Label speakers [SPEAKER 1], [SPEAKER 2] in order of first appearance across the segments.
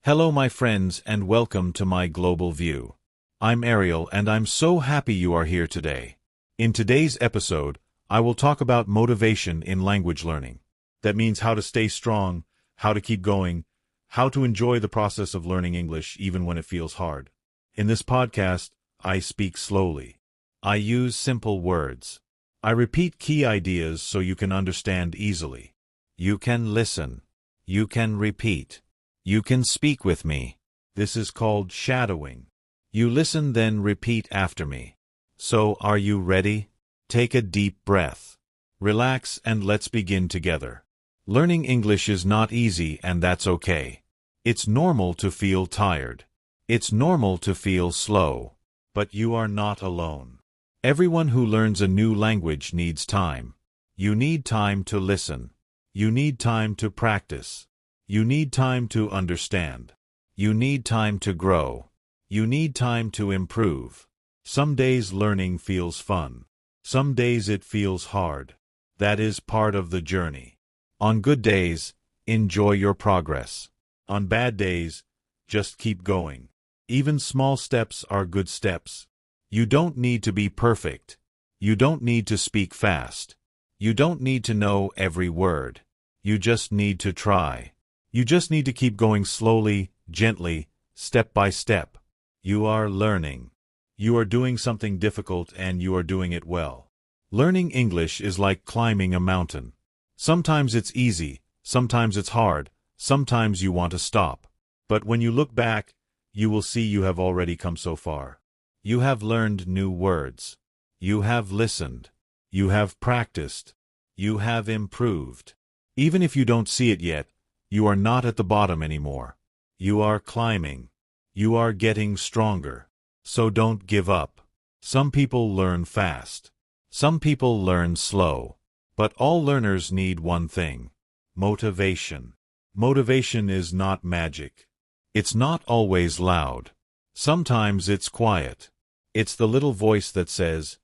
[SPEAKER 1] Hello my friends and welcome to my Global View. I'm Ariel and I'm so happy you are here today. In today's episode, I will talk about motivation in language learning. That means how to stay strong, how to keep going, how to enjoy the process of learning English even when it feels hard. In this podcast, I speak slowly. I use simple words. I repeat key ideas so you can understand easily. You can listen. You can repeat. You can speak with me. This is called shadowing. You listen then repeat after me. So, are you ready? Take a deep breath. Relax and let's begin together. Learning English is not easy and that's okay. It's normal to feel tired. It's normal to feel slow. But you are not alone. Everyone who learns a new language needs time. You need time to listen. You need time to practice. You need time to understand. You need time to grow. You need time to improve. Some days learning feels fun. Some days it feels hard. That is part of the journey. On good days, enjoy your progress. On bad days, just keep going. Even small steps are good steps. You don't need to be perfect. You don't need to speak fast. You don't need to know every word. You just need to try. You just need to keep going slowly, gently, step by step. You are learning. You are doing something difficult and you are doing it well. Learning English is like climbing a mountain. Sometimes it's easy, sometimes it's hard, sometimes you want to stop. But when you look back, you will see you have already come so far. You have learned new words. You have listened. You have practiced. You have improved. Even if you don't see it yet, you are not at the bottom anymore. You are climbing. You are getting stronger. So don't give up. Some people learn fast. Some people learn slow. But all learners need one thing: motivation. Motivation is not magic. It's not always loud. Sometimes it's quiet. It's the little voice that says,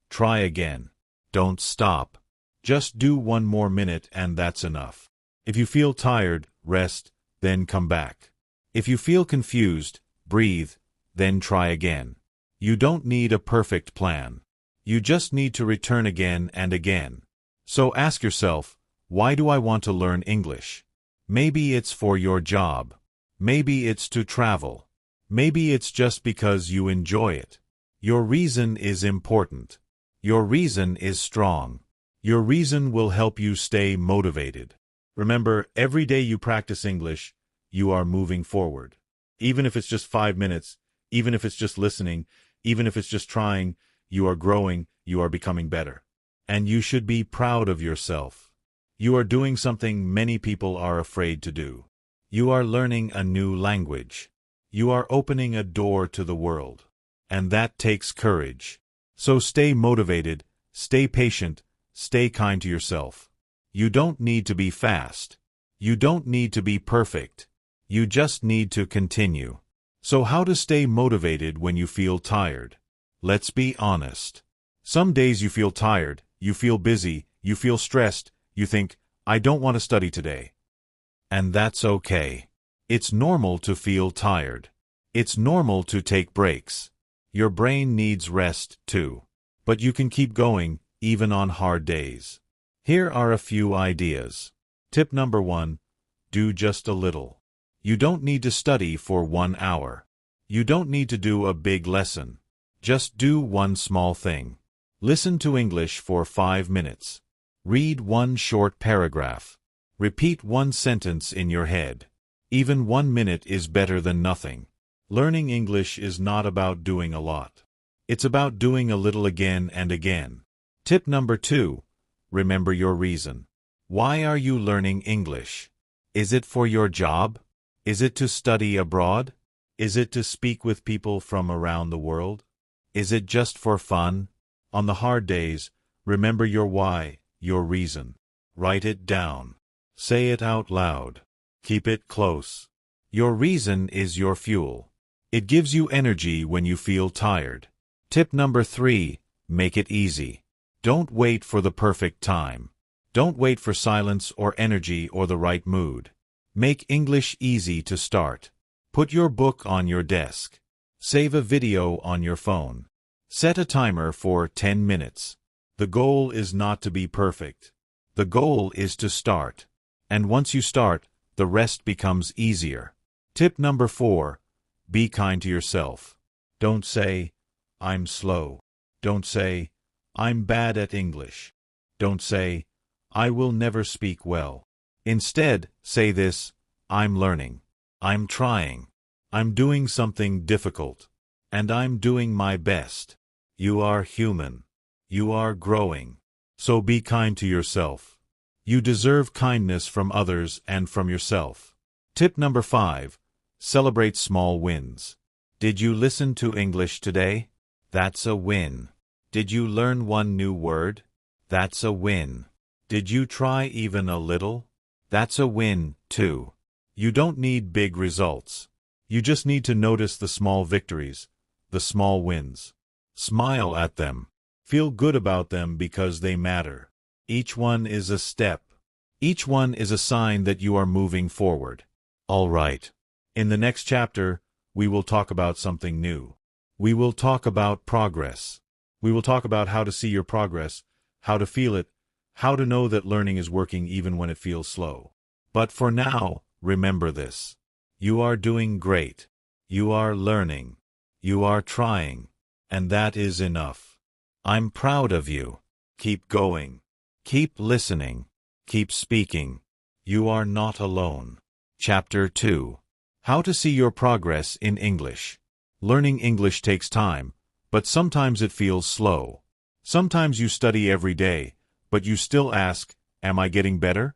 [SPEAKER 1] "Try again. Don't stop. Just do one more minute and that's enough." If you feel tired, rest, then come back. If you feel confused, breathe, then try again. You don't need a perfect plan. You just need to return again and again. So ask yourself, why do I want to learn English? Maybe it's for your job. Maybe it's to travel. Maybe it's just because you enjoy it. Your reason is important. Your reason is strong. Your reason will help you stay motivated. Remember, every day you practice English, you are moving forward. Even if it's just 5 minutes, even if it's just listening, even if it's just trying, you are growing, you are becoming better. And you should be proud of yourself. You are doing something many people are afraid to do. You are learning a new language. You are opening a door to the world. And that takes courage. So stay motivated, stay patient, stay kind to yourself. You don't need to be fast. You don't need to be perfect. You just need to continue. So how to stay motivated when you feel tired? Let's be honest. Some days you feel tired, you feel busy, you feel stressed, you think, I don't want to study today. And that's okay. It's normal to feel tired. It's normal to take breaks. Your brain needs rest too. But you can keep going, even on hard days. Here are a few ideas. Tip number 1. Do just a little. You don't need to study for 1 hour. You don't need to do a big lesson. Just do one small thing. Listen to English for 5 minutes. Read one short paragraph. Repeat one sentence in your head. Even 1 minute is better than nothing. Learning English is not about doing a lot. It's about doing a little again and again. Tip number 2. Remember your reason. Why are you learning English? Is it for your job? Is it to study abroad? Is it to speak with people from around the world? Is it just for fun? On the hard days, remember your why, your reason. Write it down. Say it out loud. Keep it close. Your reason is your fuel. It gives you energy when you feel tired. Tip number 3. Make it easy. Don't wait for the perfect time. Don't wait for silence or energy or the right mood. Make English easy to start. Put your book on your desk. Save a video on your phone. Set a timer for 10 minutes. The goal is not to be perfect. The goal is to start. And once you start, the rest becomes easier. Tip number 4. Be kind to yourself. Don't say, I'm slow. Don't say, I'm bad at English. Don't say, I will never speak well. Instead, say this, I'm learning. I'm trying. I'm doing something difficult. And I'm doing my best. You are human. You are growing. So be kind to yourself. You deserve kindness from others and from yourself. Tip number 5. Celebrate small wins. Did you listen to English today? That's a win. Did you learn one new word? That's a win. Did you try even a little? That's a win, too. You don't need big results. You just need to notice the small victories, the small wins. Smile at them. Feel good about them because they matter. Each one is a step. Each one is a sign that you are moving forward. All right. In the next chapter, we will talk about something new. We will talk about progress. We will talk about how to see your progress, how to feel it, how to know that learning is working even when it feels slow. But for now, remember this. You are doing great. You are learning. You are trying. And that is enough. I'm proud of you. Keep going. Keep listening. Keep speaking. You are not alone. Chapter 2. How to see your progress in English. Learning English takes time, but sometimes it feels slow. Sometimes you study every day, but you still ask, am I getting better?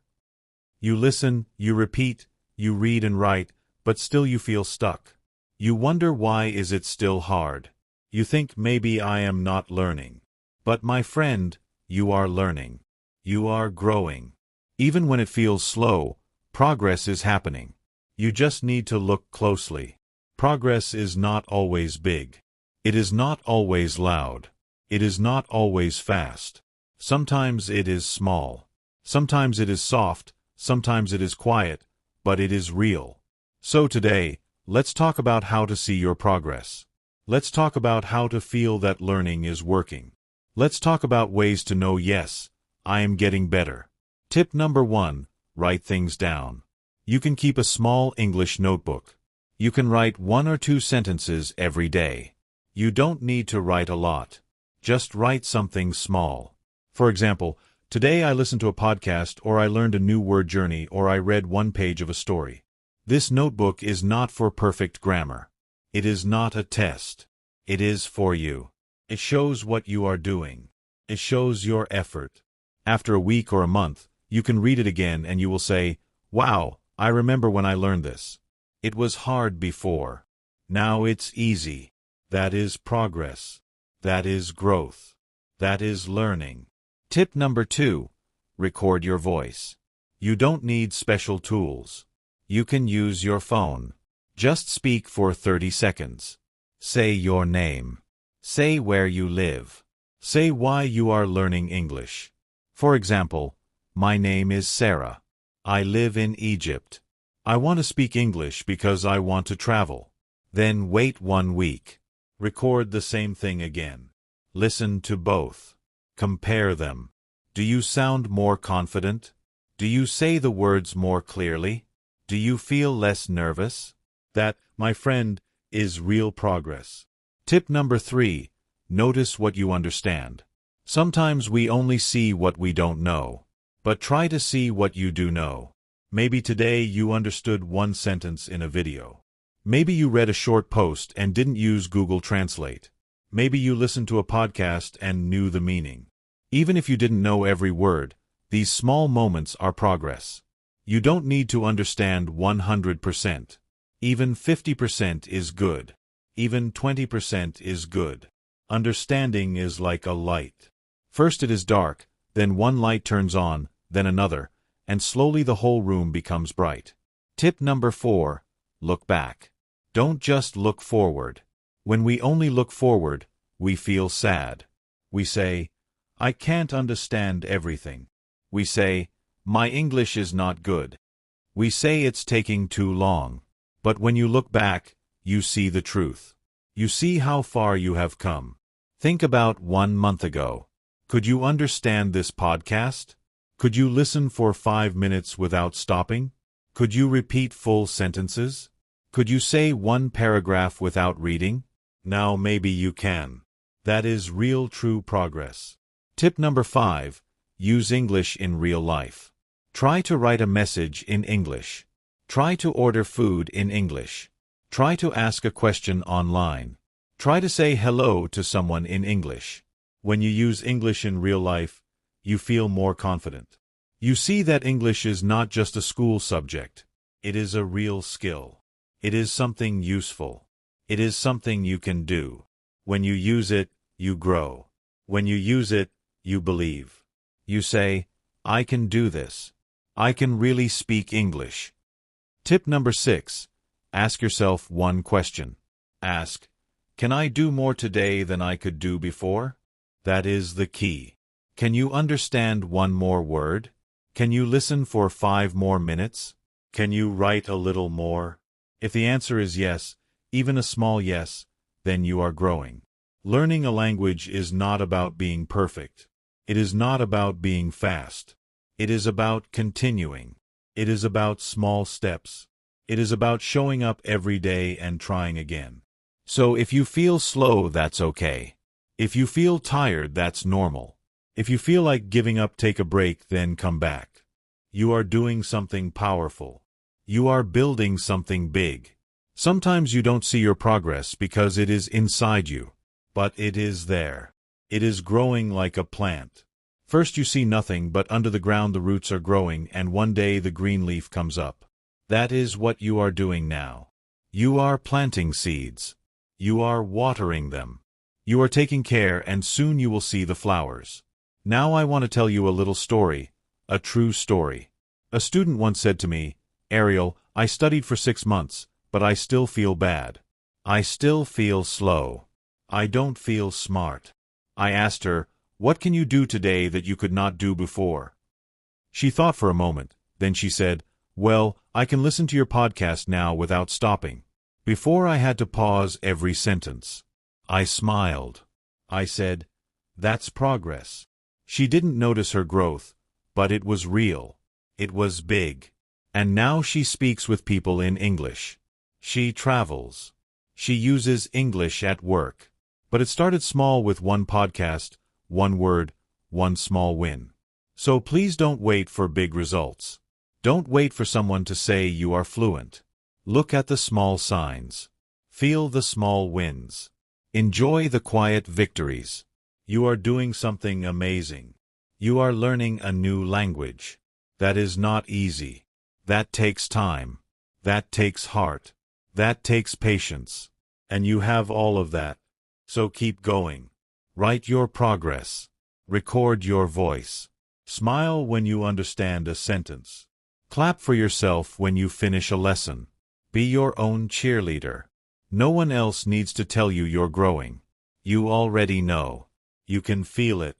[SPEAKER 1] You listen, you repeat, you read and write, but still you feel stuck. You wonder why is it still hard. You think maybe I am not learning. But my friend, you are learning. You are growing. Even when it feels slow, progress is happening. You just need to look closely. Progress is not always big. It is not always loud. It is not always fast. Sometimes it is small. Sometimes it is soft. Sometimes it is quiet. But it is real. So today, let's talk about how to see your progress. Let's talk about how to feel that learning is working. Let's talk about ways to know yes, I am getting better. Tip number 1, write things down. You can keep a small English notebook. You can write 1 or 2 sentences every day. You don't need to write a lot. Just write something small. For example, today I listened to a podcast, or I learned a new word journey, or I read 1 page of a story. This notebook is not for perfect grammar. It is not a test. It is for you. It shows what you are doing. It shows your effort. After a week or a month, you can read it again and you will say, wow, I remember when I learned this. It was hard before. Now it's easy. That is progress. That is growth. That is learning. Tip number 2, record your voice. You don't need special tools. You can use your phone. Just speak for 30 seconds. Say your name. Say where you live. Say why you are learning English. For example, my name is Sarah. I live in Egypt. I want to speak English because I want to travel. Then wait 1 week. Record the same thing again. Listen to both. Compare them. Do you sound more confident? Do you say the words more clearly? Do you feel less nervous? That, my friend, is real progress. Tip number 3, notice what you understand. Sometimes we only see what we don't know. But try to see what you do know. Maybe today you understood 1 sentence in a video. Maybe you read a short post and didn't use Google Translate. Maybe you listened to a podcast and knew the meaning. Even if you didn't know every word, these small moments are progress. You don't need to understand 100%. Even 50% is good. Even 20% is good. Understanding is like a light. First it is dark, then 1 light turns on, then another, and slowly the whole room becomes bright. Tip number 4, look back. Don't just look forward. When we only look forward, we feel sad. We say, I can't understand everything. We say, my English is not good. We say it's taking too long. But when you look back, you see the truth. You see how far you have come. Think about 1 month ago. Could you understand this podcast? Could you listen for 5 minutes without stopping? Could you repeat full sentences? Could you say one paragraph without reading? Now maybe you can. That is real true progress. Tip number 5. Use English in real life. Try to write a message in English. Try to order food in English. Try to ask a question online. Try to say hello to someone in English. When you use English in real life, you feel more confident. You see that English is not just a school subject. It is a real skill. It is something useful. It is something you can do. When you use it, you grow. When you use it, you believe. You say, I can do this. I can really speak English. Tip number 6. Ask yourself one question. Ask, can I do more today than I could do before? That is the key. Can you understand one more word? Can you listen for 5 more minutes? Can you write a little more? If the answer is yes, even a small yes, then you are growing. Learning a language is not about being perfect. It is not about being fast. It is about continuing. It is about small steps. It is about showing up every day and trying again. So if you feel slow, that's okay. If you feel tired, that's normal. If you feel like giving up, take a break, then come back. You are doing something powerful. You are building something big. Sometimes you don't see your progress because it is inside you. But it is there. It is growing like a plant. First you see nothing, but under the ground the roots are growing, and one day the green leaf comes up. That is what you are doing now. You are planting seeds. You are watering them. You are taking care, and soon you will see the flowers. Now I want to tell you a little story, a true story. A student once said to me, Ariel, I studied for 6 months, but I still feel bad. I still feel slow. I don't feel smart. I asked her, what can you do today that you could not do before? She thought for a moment, then she said, well, I can listen to your podcast now without stopping. Before I had to pause every sentence. I smiled. I said, that's progress. She didn't notice her growth, but it was real. It was big. And now she speaks with people in English. She travels. She uses English at work. But it started small with one podcast, one word, one small win. So please don't wait for big results. Don't wait for someone to say you are fluent. Look at the small signs. Feel the small wins. Enjoy the quiet victories. You are doing something amazing. You are learning a new language. That is not easy. That takes time. That takes heart. That takes patience. And you have all of that. So keep going. Write your progress. Record your voice. Smile when you understand a sentence. Clap for yourself when you finish a lesson. Be your own cheerleader. No one else needs to tell you you're growing. You already know. You can feel it.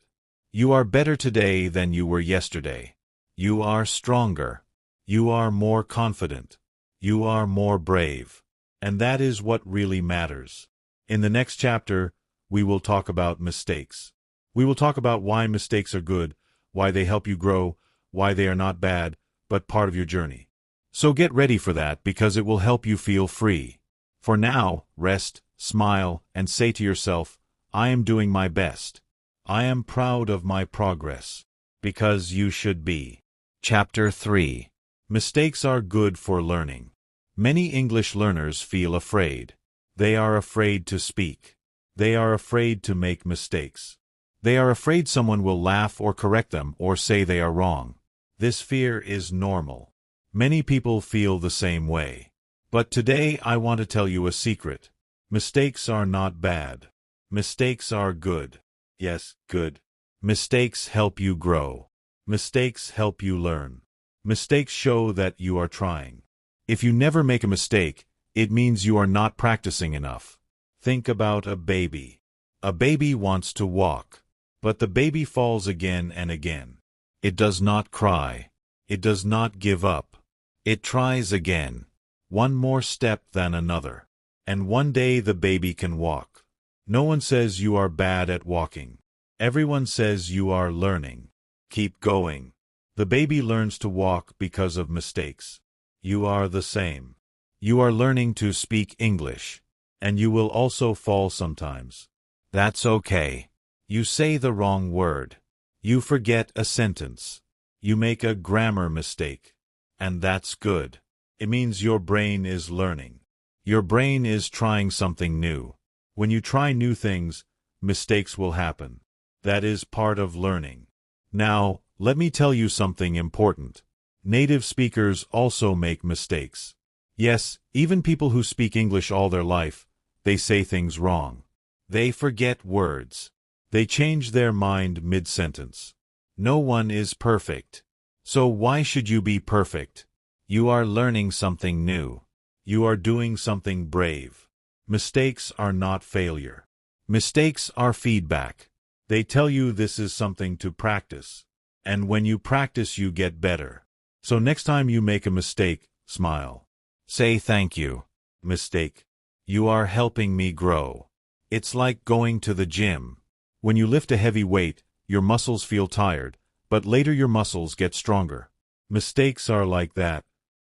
[SPEAKER 1] You are better today than you were yesterday. You are stronger. You are more confident. You are more brave. And that is what really matters. In the next chapter, we will talk about mistakes. We will talk about why mistakes are good, why they help you grow, why they are not bad, but part of your journey. So get ready for that because it will help you feel free. For now, rest, smile, and say to yourself, I am doing my best. I am proud of my progress. Because you should be. Chapter 3. Mistakes are good for learning. Many English learners feel afraid. They are afraid to speak. They are afraid to make mistakes. They are afraid someone will laugh or correct them or say they are wrong. This fear is normal. Many people feel the same way. But today I want to tell you a secret. Mistakes are not bad. Mistakes are good. Yes, good. Mistakes help you grow. Mistakes help you learn. Mistakes show that you are trying. If you never make a mistake, it means you are not practicing enough. Think about a baby. A baby wants to walk. But the baby falls again and again. It does not cry. It does not give up. It tries again. one more step than another. And one day the baby can walk. No one says you are bad at walking. Everyone says you are learning. Keep going. The baby learns to walk because of mistakes. You are the same. You are learning to speak English. And you will also fall sometimes. That's okay. You say the wrong word. You forget a sentence. You make a grammar mistake. And that's good. It means your brain is learning. Your brain is trying something new. When you try new things, mistakes will happen. That is part of learning. Now, let me tell you something important. Native speakers also make mistakes. Yes, even people who speak English all their life, they say things wrong. They forget words. They change their mind mid-sentence. No one is perfect. So why should you be perfect? You are learning something new. You are doing something brave. Mistakes are not failure. Mistakes are feedback. They tell you this is something to practice. And when you practice, you get better. So next time you make a mistake, smile. Say thank you. Mistake. You are helping me grow. It's like going to the gym. When you lift a heavy weight, your muscles feel tired, but later your muscles get stronger. Mistakes are like that.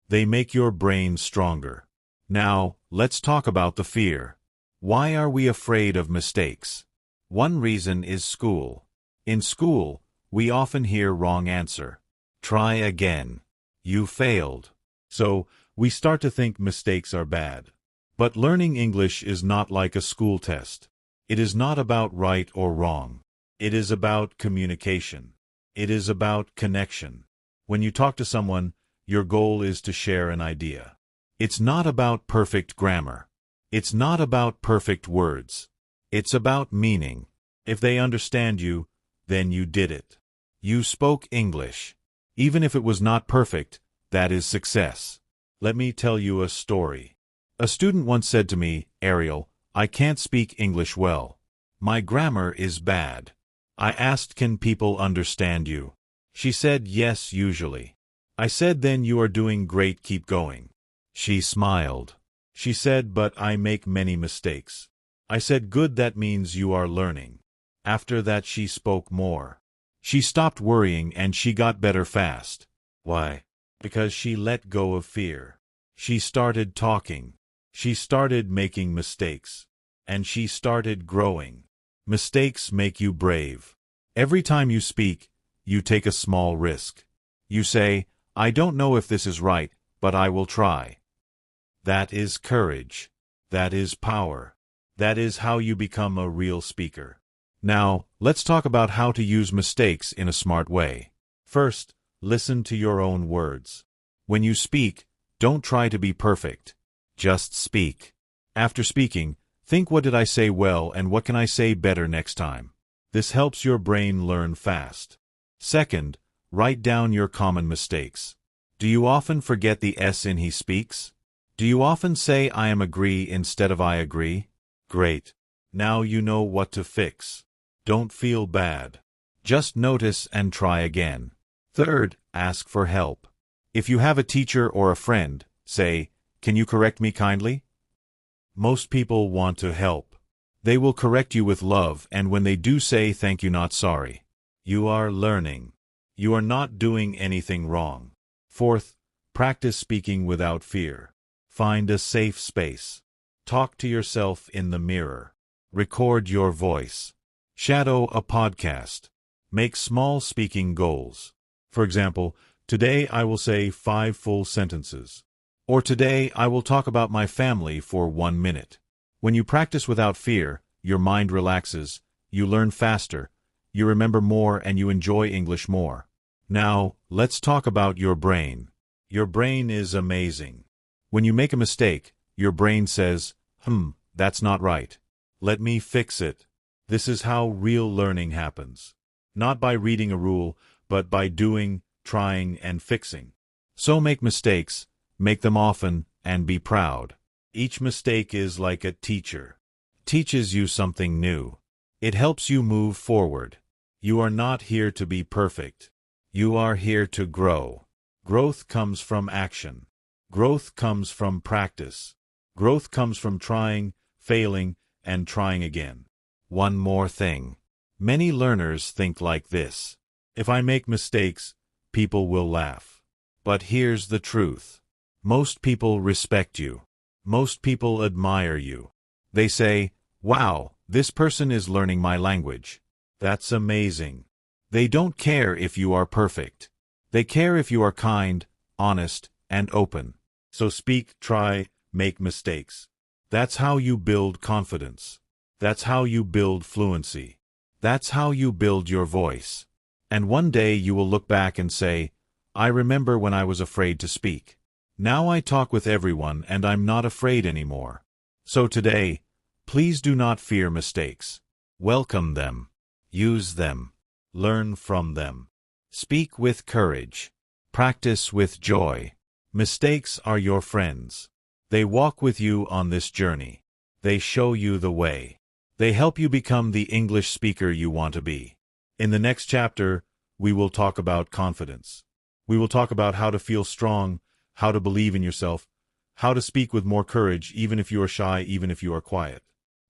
[SPEAKER 1] They make your brain stronger. Now, let's talk about the fear. Why are we afraid of mistakes? One reason is school. In school, we often hear wrong answer. Try again. You failed. So, we start to think mistakes are bad. But learning English is not like a school test. It is not about right or wrong. It is about communication. It is about connection. When you talk to someone, your goal is to share an idea. It's not about perfect grammar. It's not about perfect words. It's about meaning. If they understand you, then you did it. You spoke English. Even if it was not perfect, that is success. Let me tell you a story. A student once said to me, Ariel, I can't speak English well. My grammar is bad. I asked, can people understand you? She said, yes, usually. I said, then you are doing great, keep going. She smiled. She said, but I make many mistakes. I said, good, that means you are learning. After that she spoke more. She stopped worrying and she got better fast. Why? Because she let go of fear. She started talking. She started making mistakes. And she started growing. Mistakes make you brave. Every time you speak, you take a small risk. You say, I don't know if this is right, but I will try. That is courage. That is power. That is how you become a real speaker. Now, let's talk about how to use mistakes in a smart way. First, listen to your own words. When you speak, don't try to be perfect. Just speak. After speaking, think, what did I say well and what can I say better next time? This helps your brain learn fast. Second, write down your common mistakes. Do you often forget the S in he speaks? Do you often say I am agree instead of I agree? Great. Now you know what to fix. Don't feel bad. Just notice and try again. Third, ask for help. If you have a teacher or a friend, say, can you correct me kindly? Most people want to help. They will correct you with love, and when they do, say thank you, not sorry. You are learning. You are not doing anything wrong. Fourth, practice speaking without fear. Find a safe space. Talk to yourself in the mirror. Record your voice. Shadow a podcast. Make small speaking goals. For example, today I will say 5 full sentences. Or today I will talk about my family for 1 minute. When you practice without fear, your mind relaxes, you learn faster, you remember more, and you enjoy English more. Now, let's talk about your brain. Your brain is amazing. When you make a mistake, your brain says, that's not right. Let me fix it. This is how real learning happens. Not by reading a rule, but by doing, trying, and fixing. So make mistakes, make them often, and be proud. Each mistake is like a teacher. Teaches you something new. It helps you move forward. You are not here to be perfect. You are here to grow. Growth comes from action. Growth comes from practice. Growth comes from trying, failing, and trying again. One more thing. Many learners think like this. If I make mistakes, people will laugh. But here's the truth. Most people respect you. Most people admire you. They say, "Wow, this person is learning my language. That's amazing." They don't care if you are perfect. They care if you are kind, honest, and open. So speak, try, make mistakes. That's how you build confidence. That's how you build fluency. That's how you build your voice. And one day you will look back and say, "I remember when I was afraid to speak. Now I talk with everyone and I'm not afraid anymore." So today, please do not fear mistakes. Welcome them. Use them. Learn from them. Speak with courage. Practice with joy. Mistakes are your friends. They walk with you on this journey. They show you the way. They help you become the English speaker you want to be. In the next chapter, we will talk about confidence. We will talk about how to feel strong, how to believe in yourself, how to speak with more courage even if you are shy, even if you are quiet.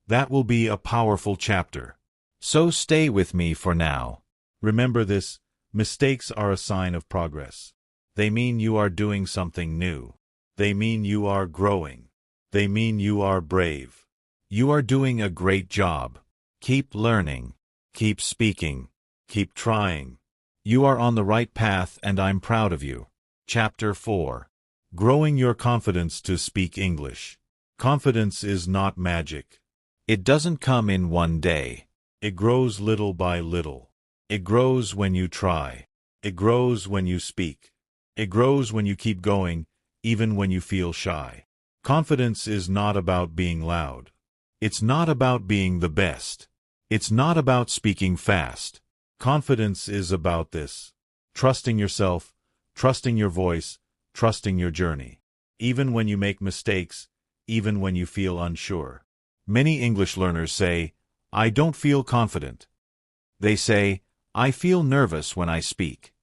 [SPEAKER 1] That will be a powerful chapter. So stay with me for now. Remember this, mistakes are a sign of progress. They mean you are doing something new. They mean you are growing. They mean you are brave. You are doing a great job. Keep learning. Keep speaking. Keep trying. You are on the right path and I'm proud of you. Chapter 4. Growing your confidence to speak English. Confidence is not magic. It doesn't come in one day. It grows little by little. It grows when you try. It grows when you speak. It grows when you keep going, even when you feel shy. Confidence is not about being loud. It's not about being the best. It's not about speaking fast. Confidence is about this. Trusting yourself, trusting your voice, trusting your journey. Even when you make mistakes, even when you feel unsure. Many English learners say, "I don't feel confident." They say, "I feel nervous when I speak."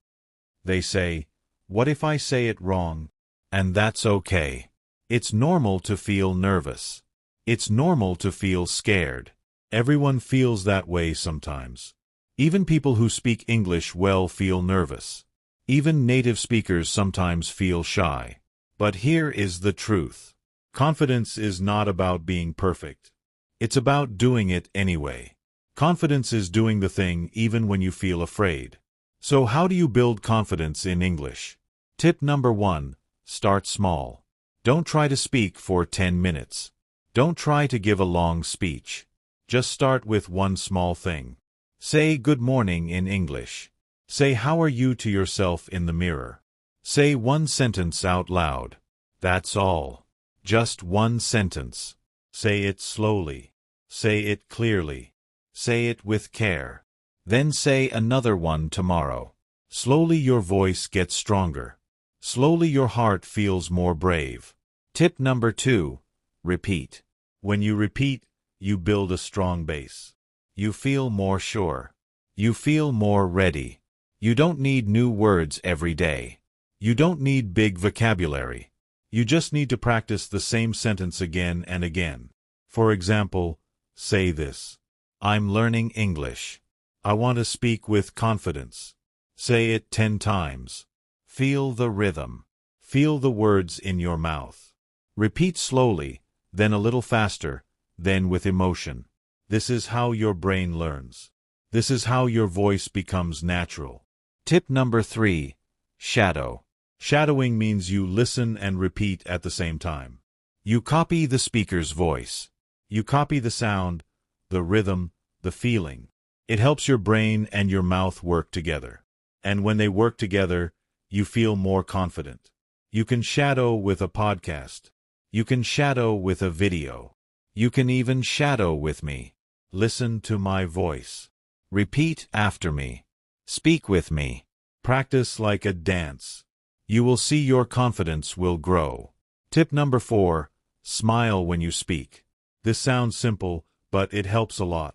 [SPEAKER 1] They say, "What if I say it wrong?" And that's okay. It's normal to feel nervous. It's normal to feel scared. Everyone feels that way sometimes. Even people who speak English well feel nervous. Even native speakers sometimes feel shy. But here is the truth. Confidence is not about being perfect. It's about doing it anyway. Confidence is doing the thing even when you feel afraid. So how do you build confidence in English? Tip number 1. Start small. Don't try to speak for 10 minutes. Don't try to give a long speech. Just start with one small thing. Say good morning in English. Say how are you to yourself in the mirror. Say one sentence out loud. That's all. Just one sentence. Say it slowly. Say it clearly. Say it with care. Then say another one tomorrow. Slowly your voice gets stronger. Slowly your heart feels more brave. Tip number 2. Repeat. When you repeat, you build a strong base. You feel more sure. You feel more ready. You don't need new words every day. You don't need big vocabulary. You just need to practice the same sentence again and again. For example, say this. I'm learning English. I want to speak with confidence. Say it 10 times. Feel the rhythm. Feel the words in your mouth. Repeat slowly, then a little faster, then with emotion. This is how your brain learns. This is how your voice becomes natural. Tip number 3. Shadow. Shadowing means you listen and repeat at the same time. You copy the speaker's voice. You copy the sound, the rhythm, the feeling. It helps your brain and your mouth work together. And when they work together, you feel more confident. You can shadow with a podcast. You can shadow with a video. You can even shadow with me. Listen to my voice. Repeat after me. Speak with me. Practice like a dance. You will see your confidence will grow. Tip number 4. Smile when you speak. This sounds simple, but it helps a lot.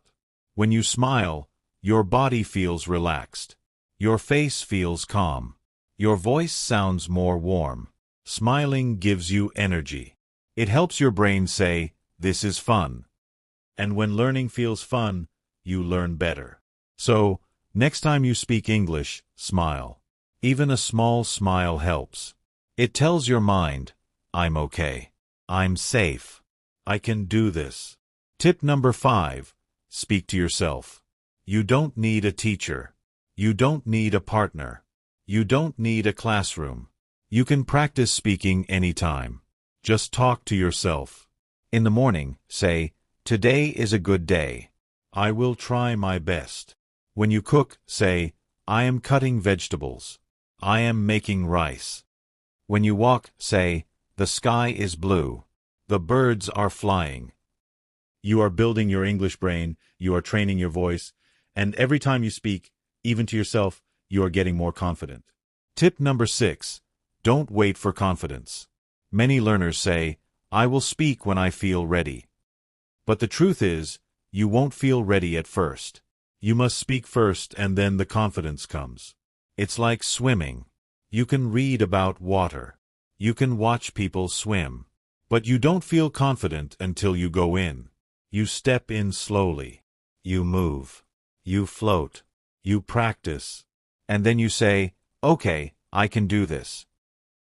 [SPEAKER 1] When you smile, your body feels relaxed. Your face feels calm. Your voice sounds more warm. Smiling gives you energy. It helps your brain say, "This is fun." And when learning feels fun, you learn better. So, next time you speak English, smile. Even a small smile helps. It tells your mind, "I'm okay. I'm safe. I can do this." Tip number 5. Speak to yourself. You don't need a teacher. You don't need a partner. You don't need a classroom. You can practice speaking anytime. Just talk to yourself. In the morning, say, "Today is a good day. I will try my best." When you cook, say, "I am cutting vegetables. I am making rice." When you walk, say, "The sky is blue. The birds are flying." You are building your English brain, you are training your voice, and every time you speak, even to yourself, you are getting more confident. Tip number 6. Don't wait for confidence. Many learners say, "I will speak when I feel ready." But the truth is, you won't feel ready at first. You must speak first and then the confidence comes. It's like swimming. You can read about water. You can watch people swim. But you don't feel confident until you go in. You step in slowly. You move. You float. You practice. And then you say, "Okay, I can do this."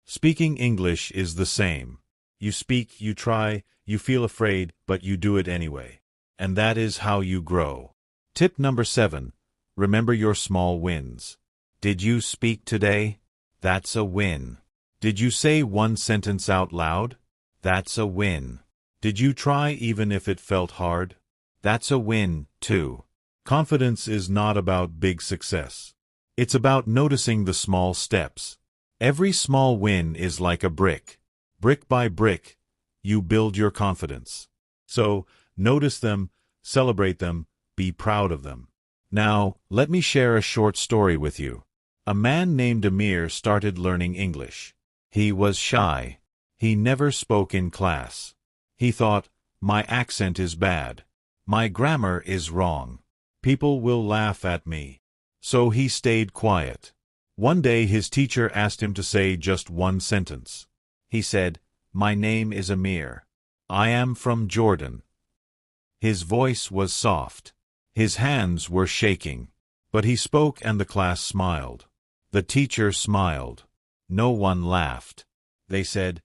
[SPEAKER 1] Speaking English is the same. You speak, you try, you feel afraid, but you do it anyway. And that is how you grow. Tip number 7. Remember your small wins. Did you speak today? That's a win. Did you say one sentence out loud? That's a win. Did you try even if it felt hard? That's a win, too. Confidence is not about big success. It's about noticing the small steps. Every small win is like a brick. Brick by brick, you build your confidence. So, notice them, celebrate them, be proud of them. Now, let me share a short story with you. A man named Amir started learning English. He was shy. He never spoke in class. He thought, "My accent is bad. My grammar is wrong. People will laugh at me." So he stayed quiet. One day his teacher asked him to say just one sentence. He said, "My name is Amir. I am from Jordan." His voice was soft. His hands were shaking. But he spoke and the class smiled. The teacher smiled. No one laughed. They said,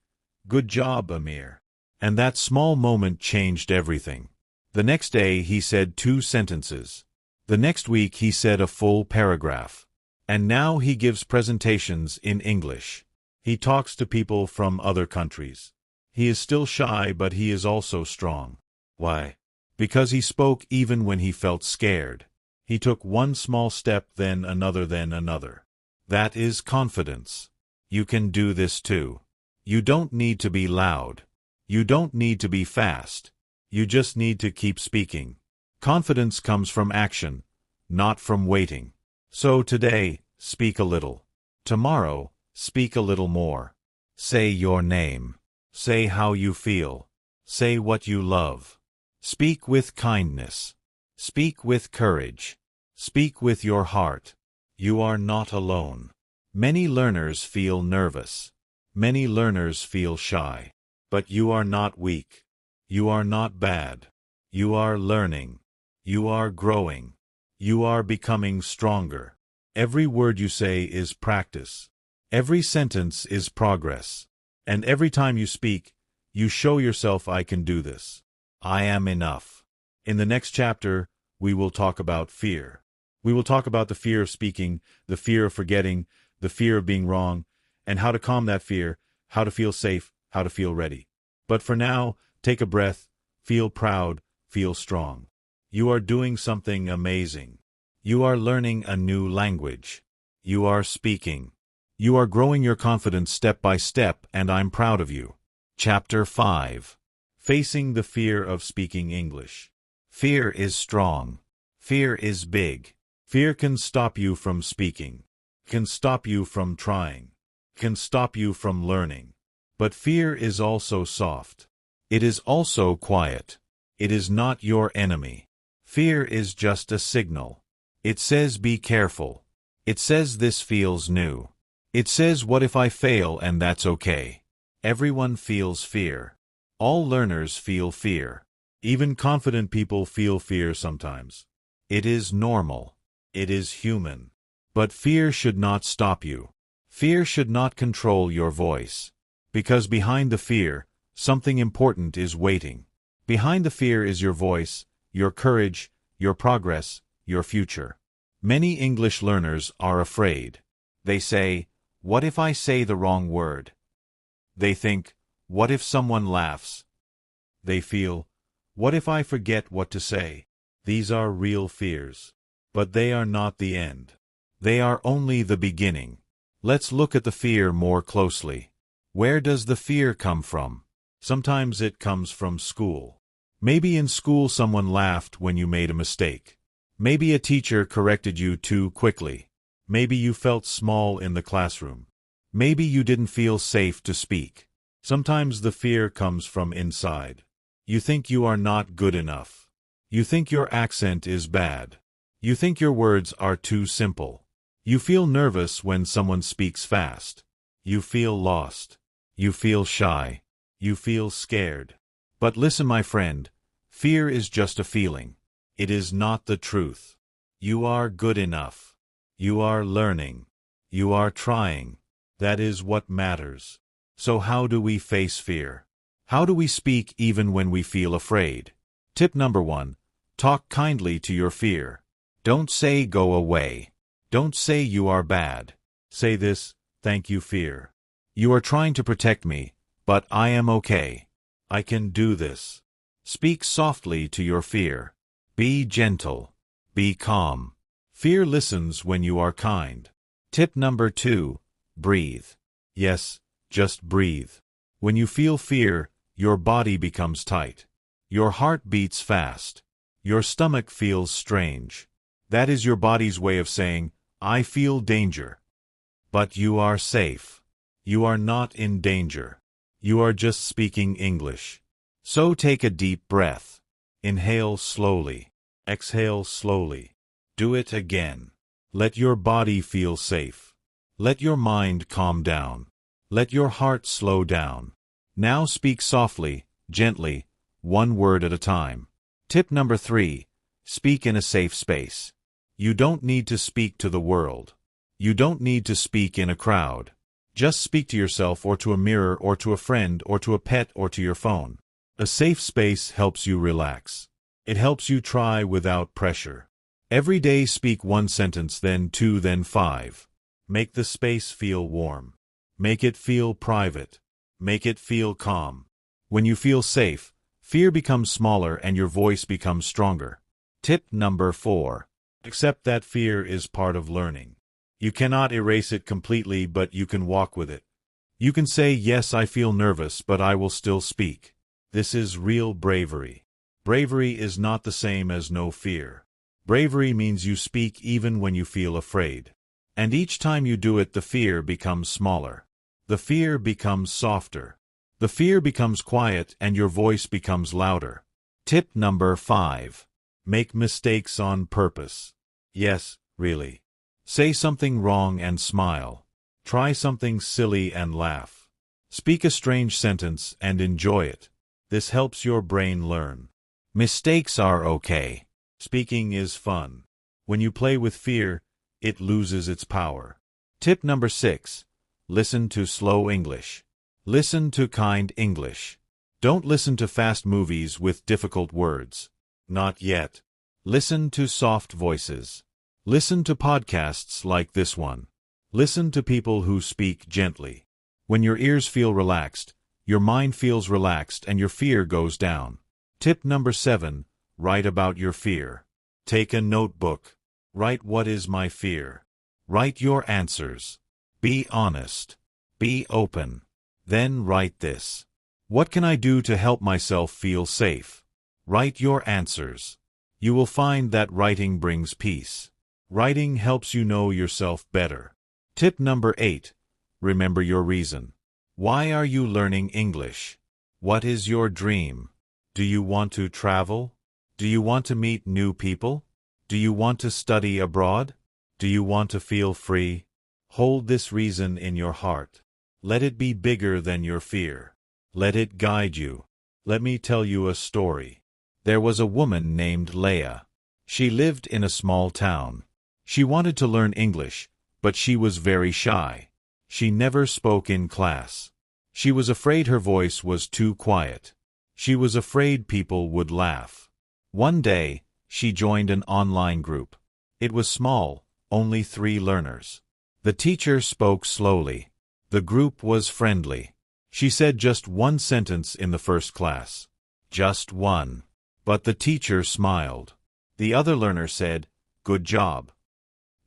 [SPEAKER 1] "Good job, Amir." And that small moment changed everything. The next day he said 2 sentences. The next week he said a full paragraph. And now he gives presentations in English. He talks to people from other countries. He is still shy, but he is also strong. Why? Because he spoke even when he felt scared. He took one small step, then another, then another. That is confidence. You can do this too. You don't need to be loud. You don't need to be fast. You just need to keep speaking. Confidence comes from action, not from waiting. So today, speak a little. Tomorrow, speak a little more. Say your name. Say how you feel. Say what you love. Speak with kindness. Speak with courage. Speak with your heart. You are not alone. Many learners feel nervous. Many learners feel shy. But you are not weak. You are not bad. You are learning. You are growing. You are becoming stronger. Every word you say is practice. Every sentence is progress. And every time you speak, you show yourself, "I can do this. I am enough." In the next chapter, we will talk about fear. We will talk about the fear of speaking, the fear of forgetting, the fear of being wrong, and how to calm that fear, how to feel safe, how to feel ready. But for now, take a breath, feel proud, feel strong. You are doing something amazing. You are learning a new language. You are speaking. You are growing your confidence step by step, and I'm proud of you. Chapter 5. Facing the fear of speaking English. Fear is strong. Fear is big. Fear can stop you from speaking, can stop you from trying, can stop you from learning. But fear is also soft. It is also quiet. It is not your enemy. Fear is just a signal. It says, "Be careful." It says, "This feels new." It says, what if I fail, and that's okay. Everyone feels fear. All learners feel fear. Even confident people feel fear sometimes. It is normal. It is human. But fear should not stop you. Fear should not control your voice. Because behind the fear, something important is waiting. Behind the fear is your voice, your courage, your progress, your future. Many English learners are afraid. They say, what if I say the wrong word? They think, what if someone laughs? They feel, what if I forget what to say? These are real fears. But they are not the end. They are only the beginning. Let's look at the fear more closely. Where does the fear come from? Sometimes it comes from school. Maybe in school someone laughed when you made a mistake. Maybe a teacher corrected you too quickly. Maybe you felt small in the classroom. Maybe you didn't feel safe to speak. Sometimes the fear comes from inside. You think you are not good enough. You think your accent is bad. You think your words are too simple. You feel nervous when someone speaks fast. You feel lost. You feel shy. You feel scared. But listen, my friend, fear is just a feeling. It is not the truth. You are good enough. You are learning. You are trying. That is what matters. So how do we face fear? How do we speak even when we feel afraid? Tip number 1. Talk kindly to your fear. Don't say go away. Don't say you are bad. Say this, thank you, fear. You are trying to protect me, but I am okay. I can do this. Speak softly to your fear. Be gentle. Be calm. Fear listens when you are kind. Tip number 2. Breathe. Yes, just breathe. When you feel fear, your body becomes tight. Your heart beats fast. Your stomach feels strange. That is your body's way of saying, I feel danger. But you are safe. You are not in danger. You are just speaking English. So take a deep breath. Inhale slowly. Exhale slowly. Do it again. Let your body feel safe. Let your mind calm down. Let your heart slow down. Now speak softly, gently, one word at a time. Tip number 3. Speak in a safe space. You don't need to speak to the world. You don't need to speak in a crowd. Just speak to yourself or to a mirror or to a friend or to a pet or to your phone. A safe space helps you relax. It helps you try without pressure. Every day speak 1 sentence, then 2, then 5. Make the space feel warm. Make it feel private. Make it feel calm. When you feel safe, fear becomes smaller and your voice becomes stronger. Tip number 4. Accept that fear is part of learning. You cannot erase it completely, but you can walk with it. You can say, yes, I feel nervous, but I will still speak. This is real bravery. Bravery is not the same as no fear. Bravery means you speak even when you feel afraid. And each time you do it, the fear becomes smaller. The fear becomes softer. The fear becomes quiet and your voice becomes louder. Tip number 5. Make mistakes on purpose. Yes, really. Say something wrong and smile. Try something silly and laugh. Speak a strange sentence and enjoy it. This helps your brain learn. Mistakes are okay. Speaking is fun. When you play with fear, it loses its power. Tip number 6. Listen to slow English. Listen to kind English. Don't listen to fast movies with difficult words. Not yet. Listen to soft voices. Listen to podcasts like this one. Listen to people who speak gently. When your ears feel relaxed, your mind feels relaxed and your fear goes down. Tip number 7. Write about your fear. Take a notebook. Write, what is my fear? Write your answers. Be honest. Be open. Then write this. What can I do to help myself feel safe? Write your answers. You will find that writing brings peace. Writing helps you know yourself better. Tip number 8. Remember your reason. Why are you learning English? What is your dream? Do you want to travel? Do you want to meet new people? Do you want to study abroad? Do you want to feel free? Hold this reason in your heart. Let it be bigger than your fear. Let it guide you. Let me tell you a story. There was a woman named Leah. She lived in a small town. She wanted to learn English, but she was very shy. She never spoke in class. She was afraid her voice was too quiet. She was afraid people would laugh. One day, she joined an online group. It was small, only 3 learners. The teacher spoke slowly. The group was friendly. She said just one sentence in the first class. Just one. But the teacher smiled. The other learner said, "Good job."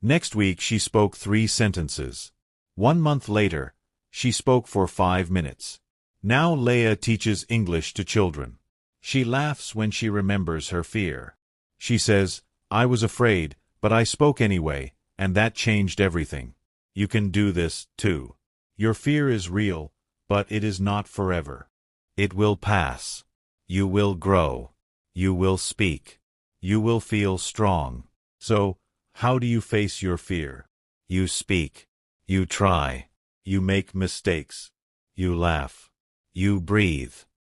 [SPEAKER 1] Next week she spoke 3 sentences. 1 month later, she spoke for 5 minutes. Now Leah teaches English to children. She laughs when she remembers her fear. She says, "I was afraid, but I spoke anyway, and that changed everything." You can do this, too. Your fear is real, but it is not forever. It will pass. You will grow. You will speak. You will feel strong. So, how do you face your fear? You speak. You try. You make mistakes. You laugh. You breathe.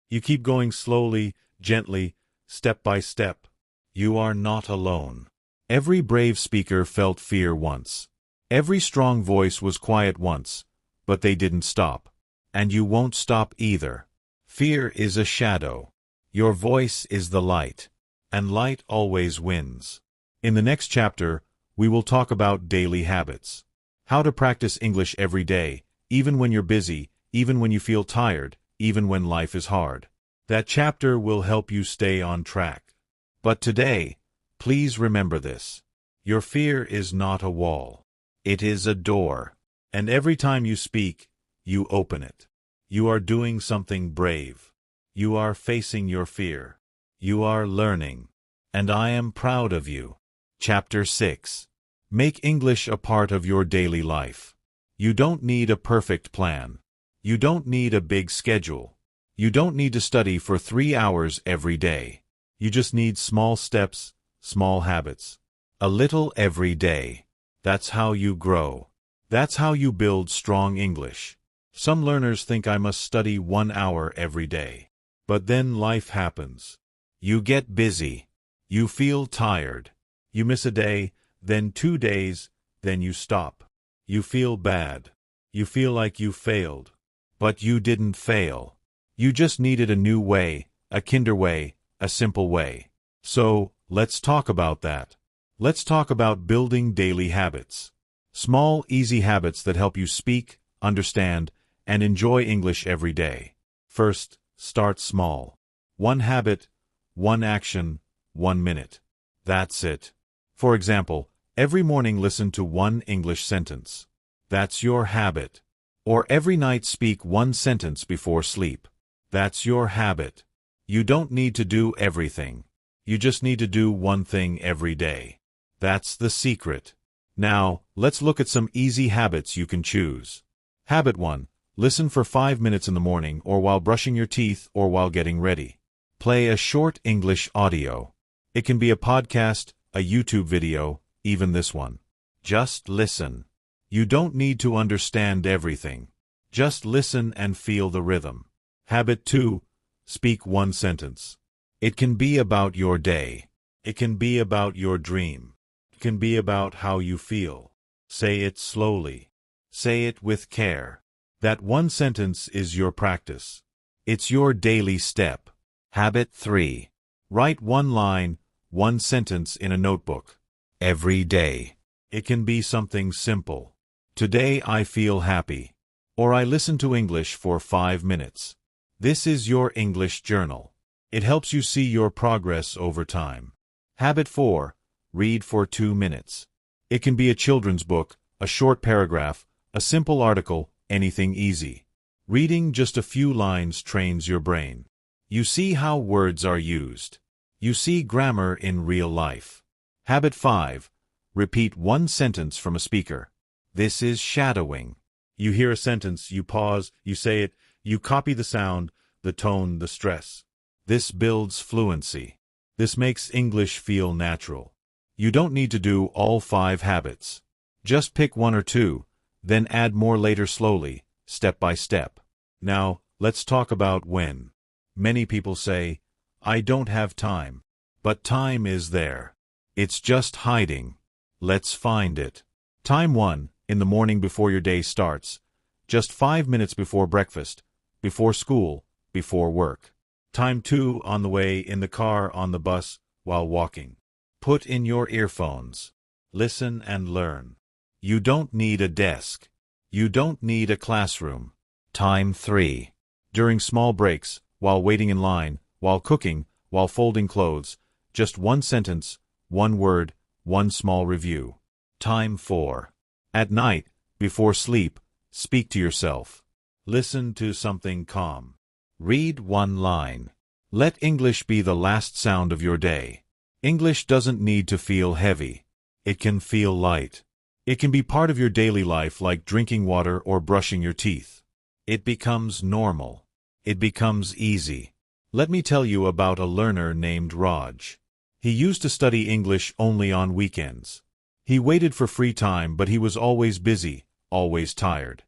[SPEAKER 1] You keep going slowly, gently, step by step. You are not alone. Every brave speaker felt fear once. Every strong voice was quiet once, but they didn't stop. And you won't stop either. Fear is a shadow. Your voice is the light. And light always wins. In the next chapter, we will talk about daily habits. How to practice English every day, even when you're busy, even when you feel tired, even when life is hard. That chapter will help you stay on track. But today, please remember this. Your fear is not a wall. It is a door. And every time you speak, you open it. You are doing something brave. You are facing your fear. You are learning. And I am proud of you. Chapter 6. Make English a part of your daily life. You don't need a perfect plan. You don't need a big schedule. You don't need to study for 3 hours every day. You just need small steps, small habits. A little every day. That's how you grow. That's how you build strong English. Some learners think I must study 1 hour every day. But then life happens. You get busy. You feel tired. You miss a day, then 2 days, then you stop. You feel bad. You feel like you failed. But you didn't fail. You just needed a new way, a kinder way, a simple way. So, let's talk about that. Let's talk about building daily habits. Small, easy habits that help you speak, understand, and enjoy English every day. First, start small. 1 habit, 1 action, 1 minute. That's it. For example, every morning listen to 1 English sentence. That's your habit. Or every night speak 1 sentence before sleep. That's your habit. You don't need to do everything. You just need to do 1 thing every day. That's the secret. Now, let's look at some easy habits you can choose. Habit 1. Listen for 5 minutes in the morning or while brushing your teeth or while getting ready. Play a short English audio. It can be a podcast, a YouTube video, even this one. Just listen. You don't need to understand everything. Just listen and feel the rhythm. Habit 2. Speak 1 sentence. It can be about your day. It can be about your dream. It can be about how you feel. Say it slowly. Say it with care. That 1 sentence is your practice. It's your daily step. Habit 3. Write 1 line, 1 sentence in a notebook. Every day. It can be something simple. Today I feel happy. Or I listen to English for 5 minutes. This is your English journal. It helps you see your progress over time. Habit 4. Read for 2 minutes. It can be a children's book, a short paragraph, a simple article, anything easy. Reading just a few lines trains your brain. You see how words are used. You see grammar in real life. Habit 5. Repeat 1 sentence from a speaker. This is shadowing. You hear a sentence, you pause, you say it, you copy the sound, the tone, the stress. This builds fluency. This makes English feel natural. You don't need to do all 5 habits. Just pick 1 or 2, Then add more later slowly, step by step. Now, let's talk about when. Many people say, I don't have time. But time is there. It's just hiding. Let's find it. Time 1, in the morning before your day starts. Just 5 minutes before breakfast, before school, before work. Time 2, on the way, in the car, on the bus, while walking. Put in your earphones. Listen and learn. You don't need a desk. You don't need a classroom. Time 3. During small breaks, while waiting in line, while cooking, while folding clothes, just one sentence, one word, one small review. Time 4. At night, before sleep, speak to yourself. Listen to something calm. Read one line. Let English be the last sound of your day. English doesn't need to feel heavy. It can feel light. It can be part of your daily life like drinking water or brushing your teeth. It becomes normal. It becomes easy. Let me tell you about a learner named Raj. He used to study English only on weekends. He waited for free time, but he was always busy, always tired.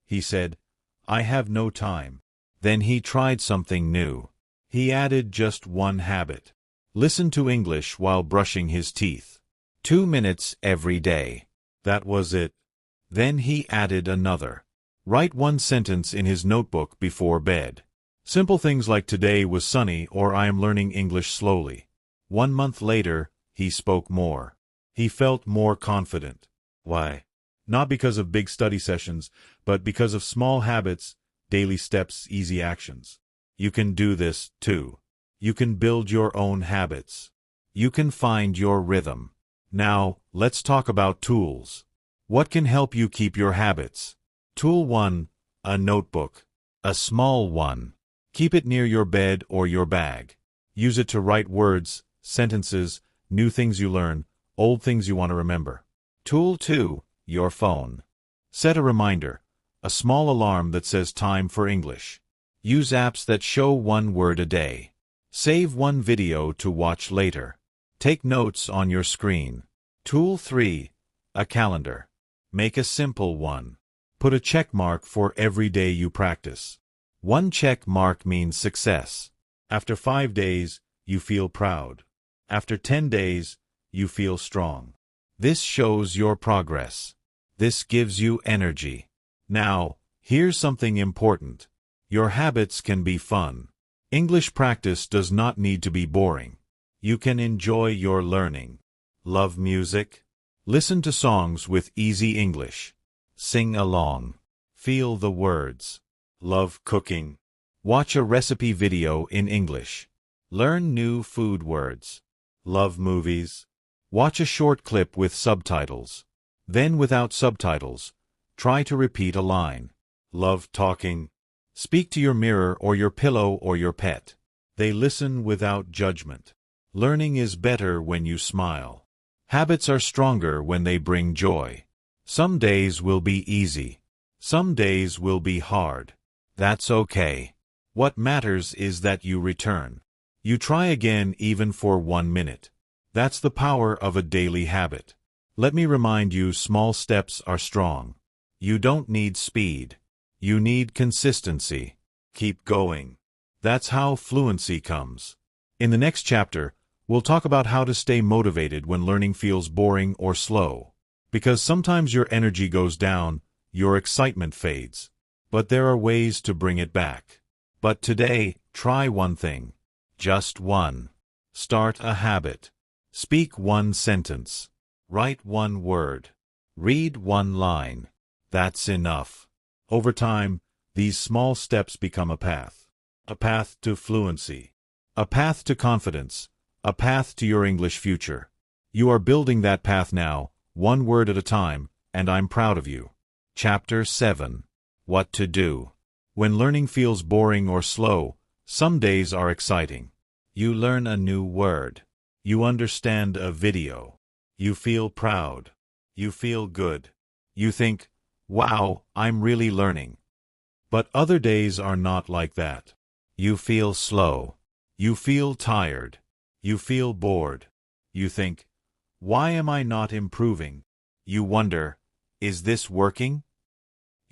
[SPEAKER 1] He said, I have no time. Then he tried something new. He added just one habit. Listen to English while brushing his teeth. 2 minutes every day. That was it. Then he added another. Write one sentence in his notebook before bed. Simple things like today was sunny or I am learning English slowly. 1 month later, he spoke more. He felt more confident. Why? Not because of big study sessions, but because of small habits, daily steps, easy actions. You can do this, too. You can build your own habits. You can find your rhythm. Now, let's talk about tools. What can help you keep your habits? Tool 1, a notebook. A small one. Keep it near your bed or your bag. Use it to write words, sentences, new things you learn, old things you want to remember. Tool 2, your phone. Set a reminder, a small alarm that says time for English. Use apps that show one word a day. Save one video to watch later. Take notes on your screen. Tool 3, a calendar. Make a simple one. Put a check mark for every day you practice. One check mark means success. After 5 days, you feel proud. After 10 days, you feel strong. This shows your progress. This gives you energy. Now, here's something important. Your habits can be fun. English practice does not need to be boring. You can enjoy your learning. Love music? Listen to songs with easy English. Sing along. Feel the words. Love cooking? Watch a recipe video in English. Learn new food words. Love movies? Watch a short clip with subtitles. Then without subtitles, try to repeat a line. Love talking? Speak to your mirror or your pillow or your pet. They listen without judgment. Learning is better when you smile. Habits are stronger when they bring joy. Some days will be easy. Some days will be hard. That's okay. What matters is that you return. You try again even for 1 minute. That's the power of a daily habit. Let me remind you, small steps are strong. You don't need speed. You need consistency. Keep going. That's how fluency comes. In the next chapter, we'll talk about how to stay motivated when learning feels boring or slow. Because sometimes your energy goes down, your excitement fades. But there are ways to bring it back. But today, try one thing. Just one. Start a habit. Speak one sentence. Write one word. Read one line. That's enough. Over time, these small steps become a path. A path to fluency. A path to confidence. A path to your English future. You are building that path now, one word at a time, and I'm proud of you. Chapter 7. What to do. When learning feels boring or slow, some days are exciting. You learn a new word. You understand a video. You feel proud. You feel good. You think, wow, I'm really learning. But other days are not like that. You feel slow. You feel tired. You feel bored. You think, why am I not improving? You wonder, is this working?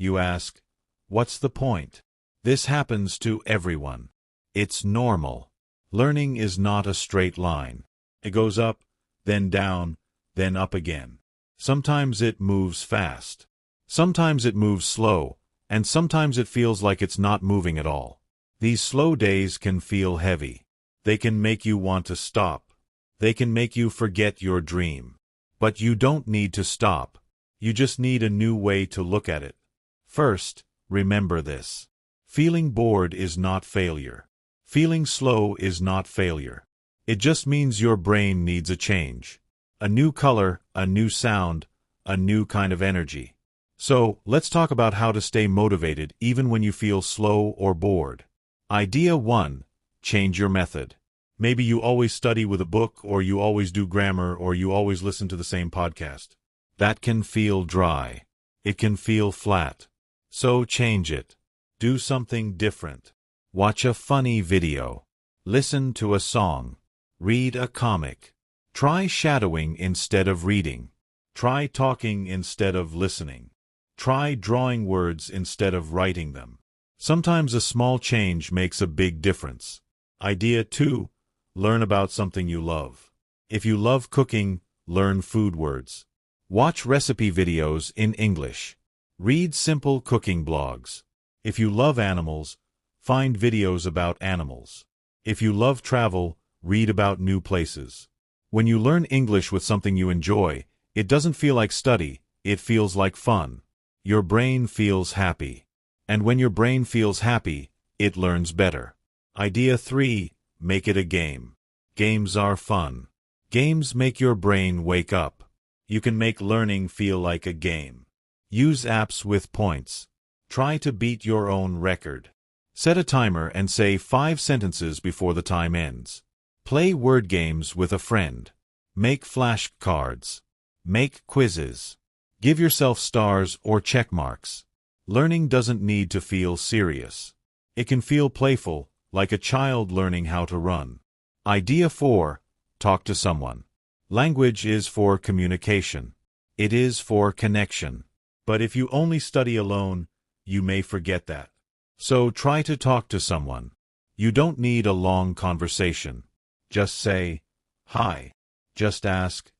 [SPEAKER 1] You ask, what's the point? This happens to everyone. It's normal. Learning is not a straight line. It goes up, then down, then up again. Sometimes it moves fast. Sometimes it moves slow, and sometimes it feels like it's not moving at all. These slow days can feel heavy. They can make you want to stop. They can make you forget your dream. But you don't need to stop. You just need a new way to look at it. First, remember this. Feeling bored is not failure. Feeling slow is not failure. It just means your brain needs a change. A new color, a new sound, a new kind of energy. So, let's talk about how to stay motivated even when you feel slow or bored. Idea 1. Change your method. Maybe you always study with a book, or you always do grammar, or you always listen to the same podcast. That can feel dry. It can feel flat. So change it. Do something different. Watch a funny video. Listen to a song. Read a comic. Try shadowing instead of reading. Try talking instead of listening. Try drawing words instead of writing them. Sometimes a small change makes a big difference. Idea 2. Learn about something you love. If you love cooking, learn food words. Watch recipe videos in English. Read simple cooking blogs. If you love animals, find videos about animals. If you love travel, read about new places. When you learn English with something you enjoy, it doesn't feel like study, it feels like fun. Your brain feels happy. And when your brain feels happy, it learns better. Idea 3. Make it a game. Games are fun. Games make your brain wake up. You can make learning feel like a game. Use apps with points. Try to beat your own record. Set a timer and say 5 sentences before the time ends. Play word games with a friend. Make flashcards. Make quizzes. Give yourself stars or check marks. Learning doesn't need to feel serious. It can feel playful, like a child learning how to run. Idea 4. Talk to someone. Language is for communication. It is for connection. But if you only study alone, you may forget that. So try to talk to someone. You don't need a long conversation. Just say, hi. Just ask,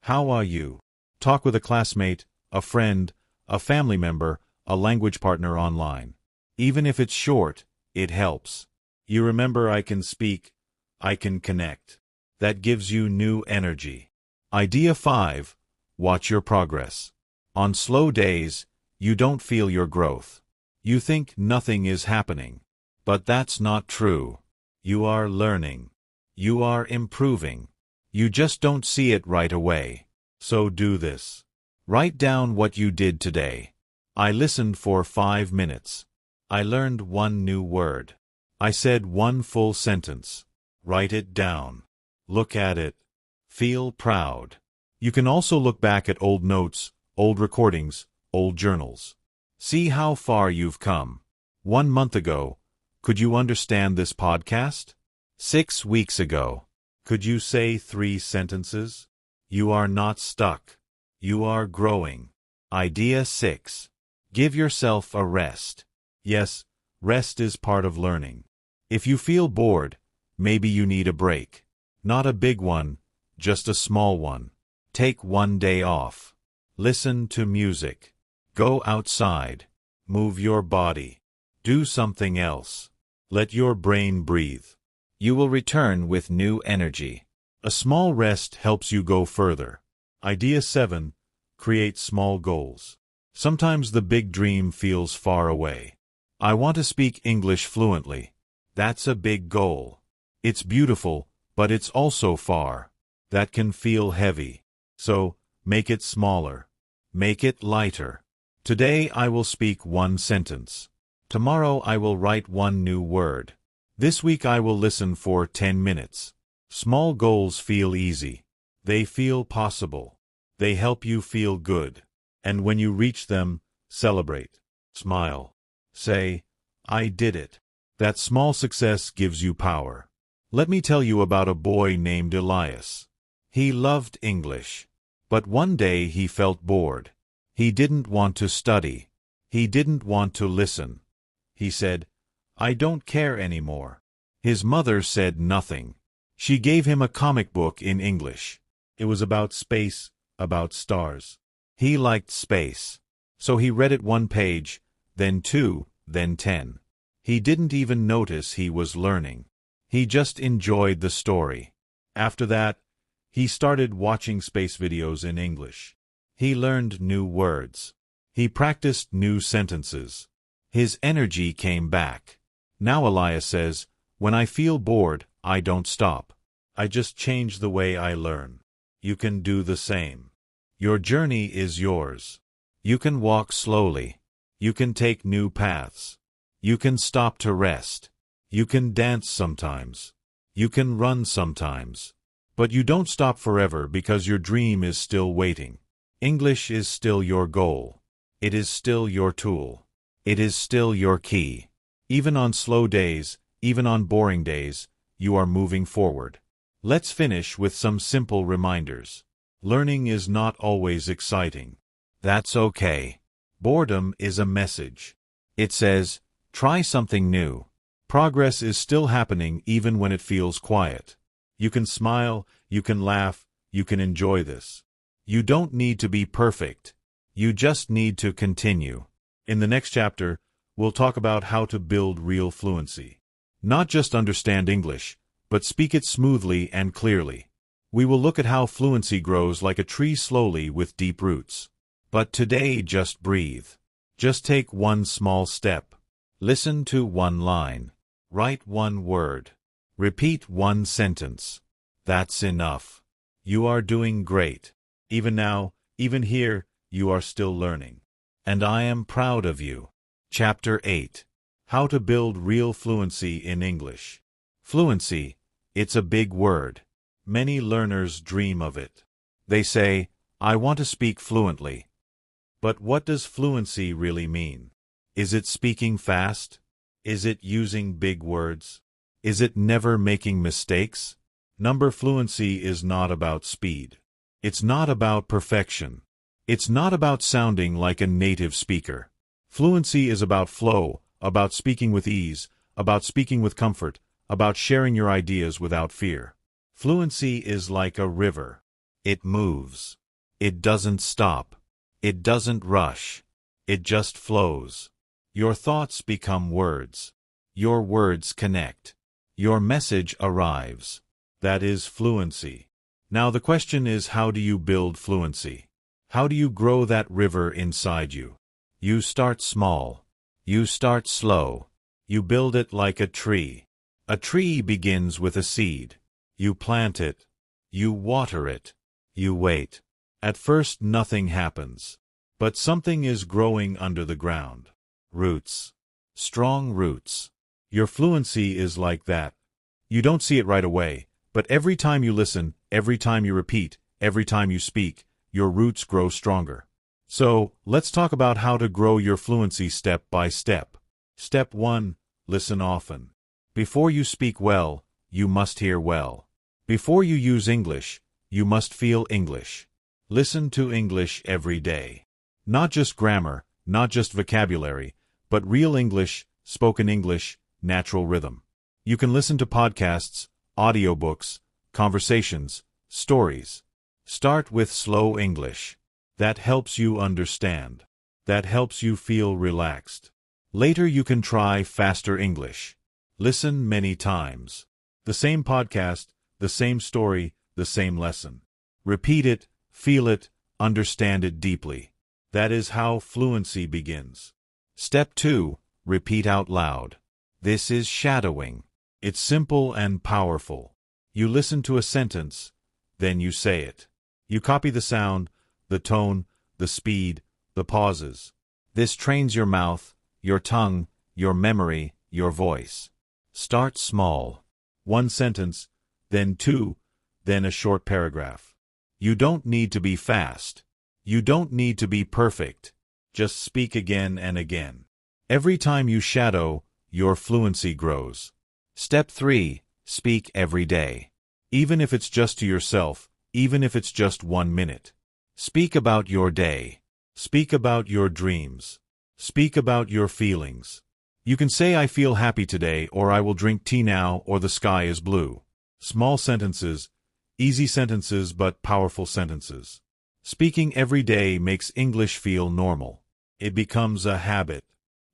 [SPEAKER 1] how are you? Talk with a classmate, a friend, a family member, a language partner online. Even if it's short, it helps. You remember I can speak, I can connect. That gives you new energy. Idea 5. Watch your progress. On slow days, you don't feel your growth. You think nothing is happening. But that's not true. You are learning. You are improving. You just don't see it right away. So do this. Write down what you did today. I listened for 5 minutes. I learned 1 new word. I said 1 full sentence. Write it down. Look at it. Feel proud. You can also look back at old notes, old recordings, old journals. See how far you've come. 1 month ago, could you understand this podcast? 6 weeks ago, could you say 3 sentences? You are not stuck. You are growing. Idea 6. Give yourself a rest. Yes, rest is part of learning. If you feel bored, maybe you need a break. Not a big one, just a small one. Take 1 day off. Listen to music. Go outside. Move your body. Do something else. Let your brain breathe. You will return with new energy. A small rest helps you go further. Idea 7. Create small goals. Sometimes the big dream feels far away. I want to speak English fluently. That's a big goal. It's beautiful, but it's also far. That can feel heavy. So, make it smaller. Make it lighter. Today I will speak 1 sentence. Tomorrow I will write 1 new word. This week I will listen for 10 minutes. Small goals feel easy. They feel possible. They help you feel good. And when you reach them, celebrate. Smile. Say, I did it. That small success gives you power. Let me tell you about a boy named Elias. He loved English. But one day he felt bored. He didn't want to study. He didn't want to listen. He said, "I don't care anymore." His mother said nothing. She gave him a comic book in English. It was about space, about stars. He liked space. So he read it 1 page, then 2, then 10. He didn't even notice he was learning. He just enjoyed the story. After that, he started watching space videos in English. He learned new words. He practiced new sentences. His energy came back. Now Elias says, "When I feel bored, I don't stop. I just change the way I learn." You can do the same. Your journey is yours. You can walk slowly. You can take new paths. You can stop to rest. You can dance sometimes. You can run sometimes. But you don't stop forever because your dream is still waiting. English is still your goal. It is still your tool. It is still your key. Even on slow days, even on boring days, you are moving forward. Let's finish with some simple reminders. Learning is not always exciting. That's okay. Boredom is a message. It says, try something new. Progress is still happening even when it feels quiet. You can smile, you can laugh, you can enjoy this. You don't need to be perfect. You just need to continue. In the next chapter, we'll talk about how to build real fluency. Not just understand English, but speak it smoothly and clearly. We will look at how fluency grows like a tree slowly with deep roots. But today, just breathe. Just take one small step. Listen to one line. Write one word. Repeat one sentence. That's enough. You are doing great. Even now, even here, you are still learning. And I am proud of you. Chapter 8. How to build real fluency in English. Fluency, it's a big word. Many learners dream of it. They say, I want to speak fluently. But what does fluency really mean? Is it speaking fast? Is it using big words? Is it never making mistakes? Number fluency is not about speed. It's not about perfection. It's not about sounding like a native speaker. Fluency is about flow, about speaking with ease, about speaking with comfort, about sharing your ideas without fear. Fluency is like a river. It moves. It doesn't stop. It doesn't rush. It just flows. Your thoughts become words. Your words connect. Your message arrives. That is fluency. Now the question is, how do you build fluency? How do you grow that river inside you? You start small. You start slow. You build it like a tree. A tree begins with a seed. You plant it. You water it. You wait. At first nothing happens. But something is growing under the ground. Roots. Strong roots. Your fluency is like that. You don't see it right away, but every time you listen, every time you repeat, every time you speak, your roots grow stronger. So, let's talk about how to grow your fluency step by step. Step 1. Listen often. Before you speak well, you must hear well. Before you use English, you must feel English. Listen to English every day. Not just grammar, not just vocabulary, but real English, spoken English, natural rhythm. You can listen to podcasts, audiobooks, conversations, stories. Start with slow English. That helps you understand. That helps you feel relaxed. Later you can try faster English. Listen many times. The same podcast, the same story, the same lesson. Repeat it, feel it, understand it deeply. That is how fluency begins. Step 2. Repeat out loud. This is shadowing. It's simple and powerful. You listen to a sentence, then you say it. You copy the sound, the tone, the speed, the pauses. This trains your mouth, your tongue, your memory, your voice. Start small. 1 sentence, then 2, then a short paragraph. You don't need to be fast. You don't need to be perfect. Just speak again and again. Every time you shadow, your fluency grows. Step 3. Speak every day. Even if it's just to yourself, even if it's just 1 minute. Speak about your day. Speak about your dreams. Speak about your feelings. You can say I feel happy today, or I will drink tea now, or the sky is blue. Small sentences, easy sentences but powerful sentences. Speaking every day makes English feel normal. It becomes a habit.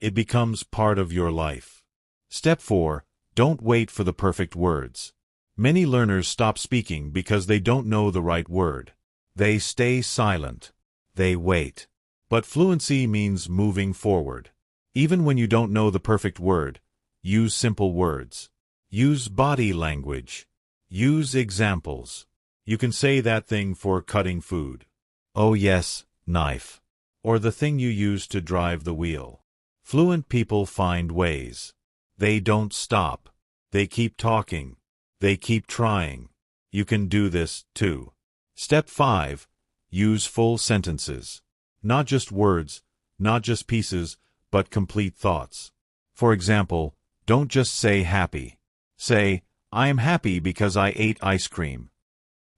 [SPEAKER 1] It becomes part of your life. Step 4. Don't wait for the perfect words. Many learners stop speaking because they don't know the right word. They stay silent. They wait. But fluency means moving forward. Even when you don't know the perfect word, use simple words. Use body language. Use examples. You can say that thing for cutting food. Oh yes, knife. Or the thing you use to drive the wheel. Fluent people find ways. They don't stop. They keep talking. They keep trying. You can do this, too. Step 5. Use full sentences. Not just words, not just pieces, but complete thoughts. For example, don't just say happy. Say, I am happy because I ate ice cream.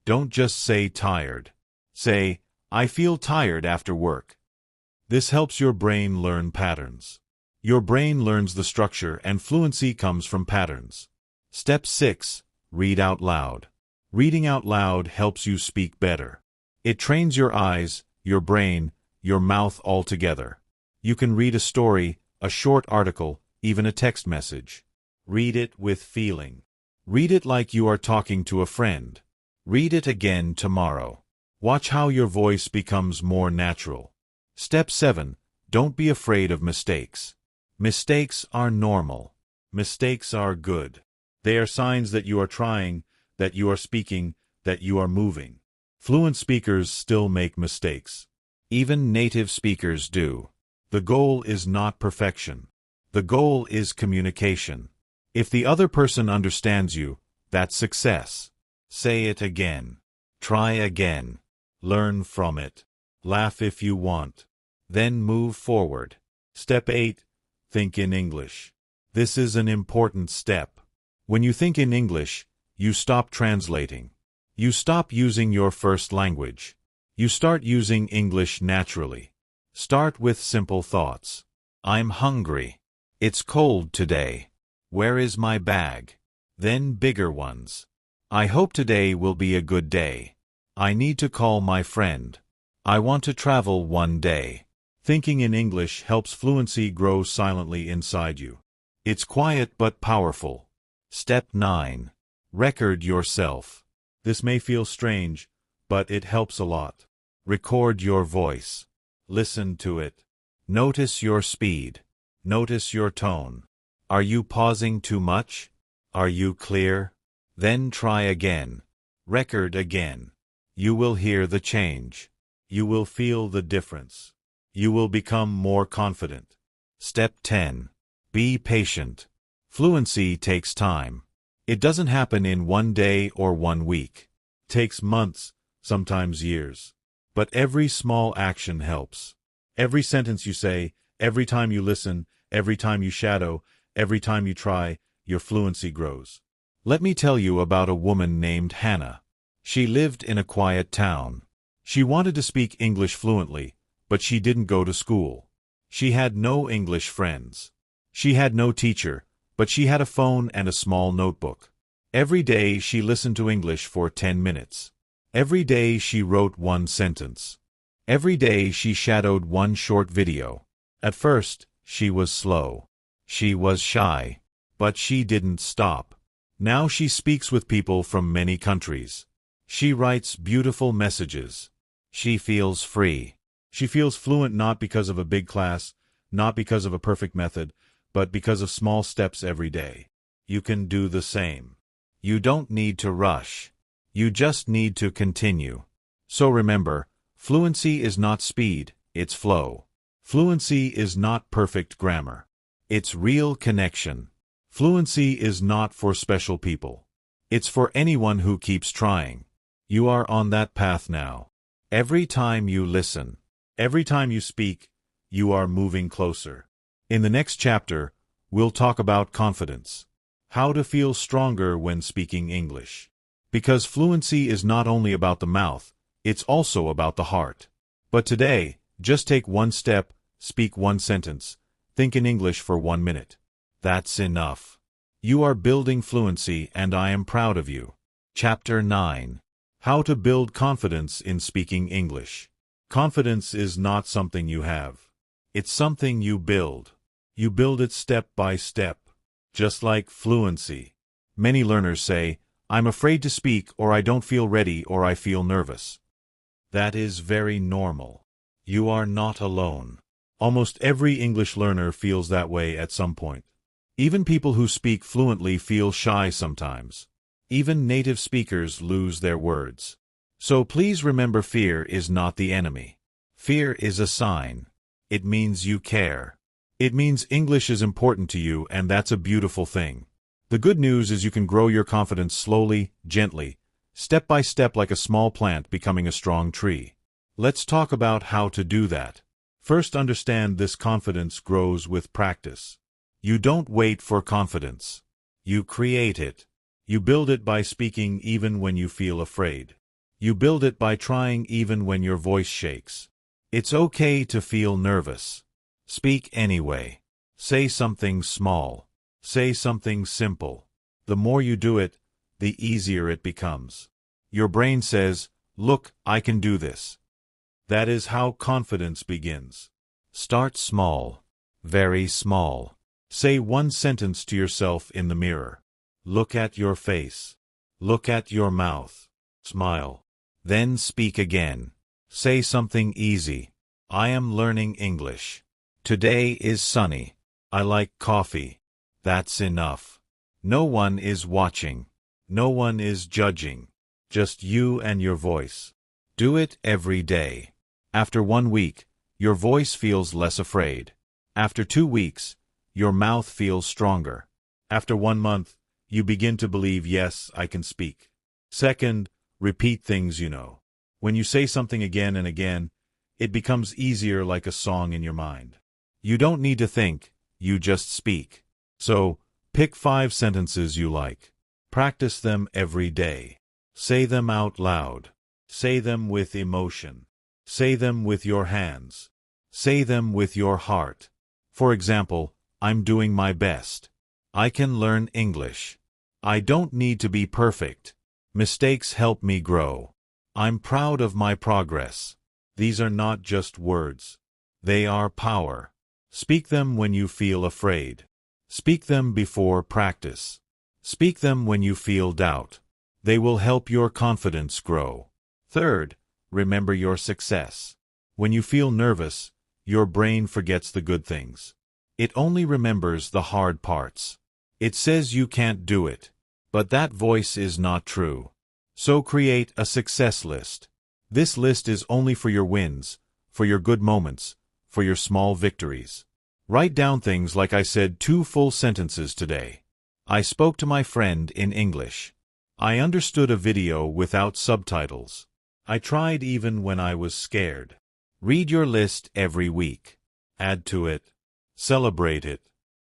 [SPEAKER 1] Don't just say tired. Say, I feel tired after work. This helps your brain learn patterns. Your brain learns the structure, and fluency comes from patterns. Step 6. Read out loud. Reading out loud helps you speak better. It trains your eyes, your brain, your mouth all together. You can read a story, a short article, even a text message. Read it with feeling. Read it like you are talking to a friend. Read it again tomorrow. Watch how your voice becomes more natural. Step 7. Don't be afraid of mistakes. Mistakes are normal. Mistakes are good. They are signs that you are trying, that you are speaking, that you are moving. Fluent speakers still make mistakes. Even native speakers do. The goal is not perfection. The goal is communication. If the other person understands you, that's success. Say it again. Try again. Learn from it. Laugh if you want. Then move forward. Step 8. Think in English. This is an important step. When you think in English, you stop translating. You stop using your first language. You start using English naturally. Start with simple thoughts. I'm hungry. It's cold today. Where is my bag? Then bigger ones. I hope today will be a good day. I need to call my friend. I want to travel one day. Thinking in English helps fluency grow silently inside you. It's quiet but powerful. Step 9. Record yourself. This may feel strange, but it helps a lot. Record your voice. Listen to it. Notice your speed. Notice your tone. Are you pausing too much? Are you clear? Then try again. Record again. You will hear the change. You will feel the difference. You will become more confident. Step 10. Be patient. Fluency takes time. It doesn't happen in one day or 1 week. It takes months, sometimes years. But every small action helps. Every sentence you say, every time you listen, every time you shadow, every time you try, your fluency grows. Let me tell you about a woman named Hannah. She lived in a quiet town. She wanted to speak English fluently, but she didn't go to school. She had no English friends. She had no teacher, but she had a phone and a small notebook. Every day she listened to English for 10 minutes. Every day she wrote 1 sentence. Every day she shadowed 1 short video. At first, she was slow. She was shy. But she didn't stop. Now she speaks with people from many countries. She writes beautiful messages. She feels free. She feels fluent not because of a big class, not because of a perfect method, but because of small steps every day. You can do the same. You don't need to rush. You just need to continue. So remember, fluency is not speed, it's flow. Fluency is not perfect grammar. It's real connection. Fluency is not for special people. It's for anyone who keeps trying. You are on that path now. Every time you listen, every time you speak, you are moving closer. In the next chapter, we'll talk about confidence. How to feel stronger when speaking English. Because fluency is not only about the mouth, it's also about the heart. But today, just take 1 step, Speak one sentence. Think in English for 1 minute. That's enough. You are building fluency and I am proud of you. Chapter 9. How to build confidence in speaking English. Confidence is not something you have. It's something you build. You build it step by step. Just like fluency. Many learners say, I'm afraid to speak, or I don't feel ready, or I feel nervous. That is very normal. You are not alone. Almost every English learner feels that way at some point. Even people who speak fluently feel shy sometimes. Even native speakers lose their words. So please remember, fear is not the enemy. Fear is a sign. It means you care. It means English is important to you, and that's a beautiful thing. The good news is you can grow your confidence slowly, gently, step by step, like a small plant becoming a strong tree. Let's talk about how to do that. First, understand this confidence grows with practice. You don't wait for confidence. You create it. You build it by speaking even when you feel afraid. You build it by trying even when your voice shakes. It's okay to feel nervous. Speak anyway. Say something small. Say something simple. The more you do it, the easier it becomes. Your brain says, look, I can do this. That is how confidence begins. Start small. Very small. Say one sentence to yourself in the mirror. Look at your face. Look at your mouth. Smile. Then speak again. Say something easy. I am learning English. Today is sunny. I like coffee. That's enough. No one is watching. No one is judging. Just you and your voice. Do it every day. After 1 week, your voice feels less afraid. After 2 weeks, your mouth feels stronger. After 1 month, you begin to believe, yes, I can speak. Second, repeat things you know. When you say something again and again, it becomes easier, like a song in your mind. You don't need to think, you just speak. So, pick 5 sentences you like. Practice them every day. Say them out loud. Say them with emotion. Say them with your hands. Say them with your heart. For example, I'm doing my best. I can learn English. I don't need to be perfect. Mistakes help me grow. I'm proud of my progress. These are not just words. They are power. Speak them when you feel afraid. Speak them before practice. Speak them when you feel doubt. They will help your confidence grow. Third, remember your success. When you feel nervous, your brain forgets the good things. It only remembers the hard parts. It says you can't do it. But that voice is not true. So create a success list. This list is only for your wins, for your good moments, for your small victories. Write down things like, I said 2 full sentences today. I spoke to my friend in English. I understood a video without subtitles. I tried even when I was scared. Read your list every week. Add to it. Celebrate it.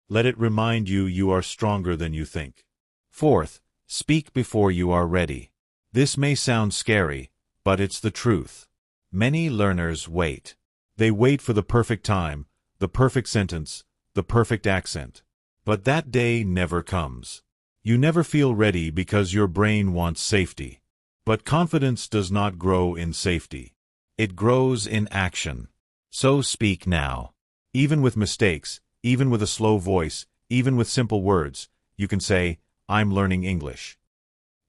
[SPEAKER 1] Let it remind you you are stronger than you think. Fourth, speak before you are ready. This may sound scary, but it's the truth. Many learners wait. They wait for the perfect time, the perfect sentence, the perfect accent. But that day never comes. You never feel ready because your brain wants safety. But confidence does not grow in safety. It grows in action. So speak now. Even with mistakes, even with a slow voice, even with simple words, you can say, I'm learning English.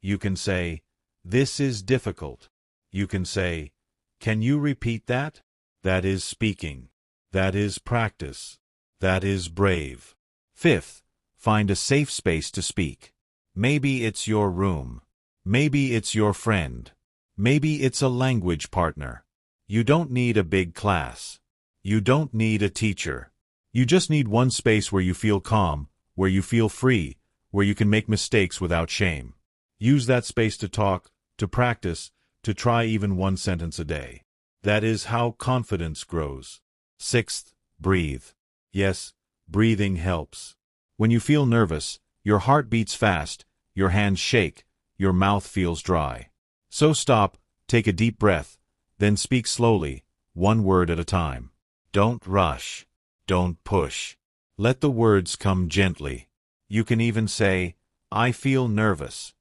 [SPEAKER 1] You can say, this is difficult. You can say, can you repeat that? That is speaking. That is practice. That is brave. Fifth, find a safe space to speak. Maybe it's your room. Maybe it's your friend. Maybe it's a language partner. You don't need a big class. You don't need a teacher. You just need one space where you feel calm, where you feel free, where you can make mistakes without shame. Use that space to talk, to practice, to try even 1 sentence a day. That is how confidence grows. Sixth, breathe. Yes, breathing helps. When you feel nervous, your heart beats fast, your hands shake, your mouth feels dry. So stop, take a deep breath, then speak slowly, 1 word at a time. Don't rush. Don't push. Let the words come gently. You can even say, I feel nervous.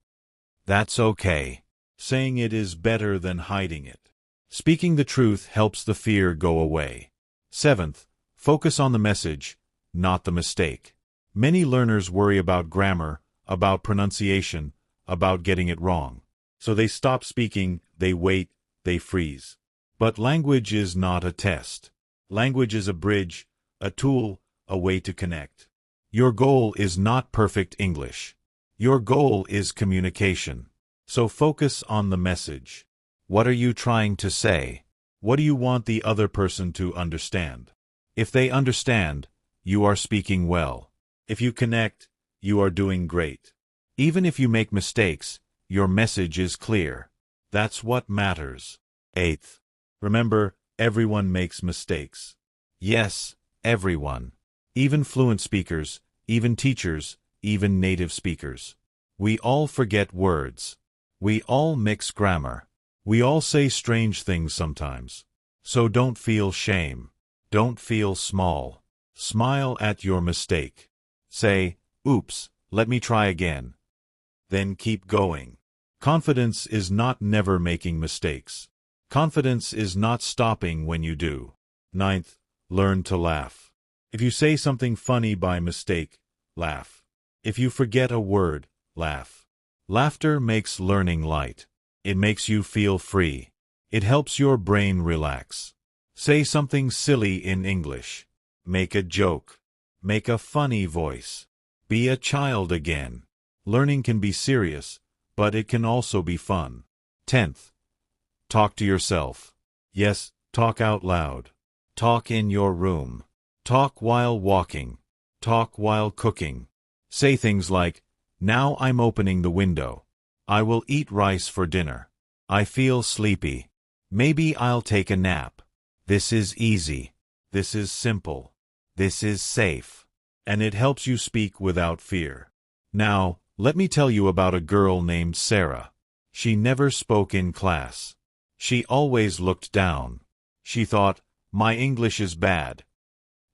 [SPEAKER 1] That's okay. Saying it is better than hiding it. Speaking the truth helps the fear go away. Seventh, focus on the message, not the mistake. Many learners worry about grammar, about pronunciation, about getting it wrong. So they stop speaking, they wait, they freeze. But language is not a test. Language is a bridge, a tool, a way to connect. Your goal is not perfect English. Your goal is communication. So focus on the message. What are you trying to say? What do you want the other person to understand? If they understand, you are speaking well. If you connect, you are doing great. Even if you make mistakes, your message is clear. That's what matters. Eighth, remember, everyone makes mistakes. Yes, everyone. Even fluent speakers, even teachers, even native speakers. We all forget words. We all mix grammar. We all say strange things sometimes. So don't feel shame. Don't feel small. Smile at your mistake. Say, oops, let me try again. Then keep going. Confidence is not never making mistakes. Confidence is not stopping when you do. Ninth, learn to laugh. If you say something funny by mistake, laugh. If you forget a word, laugh. Laughter makes learning light. It makes you feel free. It helps your brain relax. Say something silly in English. Make a joke. Make a funny voice. Be a child again. Learning can be serious, but it can also be fun. 10th, talk to yourself. Yes, talk out loud. Talk in your room. Talk while walking. Talk while cooking. Say things like, now I'm opening the window. I will eat rice for dinner. I feel sleepy. Maybe I'll take a nap. This is easy. This is simple. This is safe. And it helps you speak without fear. Now, let me tell you about a girl named Sarah. She never spoke in class. She always looked down. She thought, my English is bad.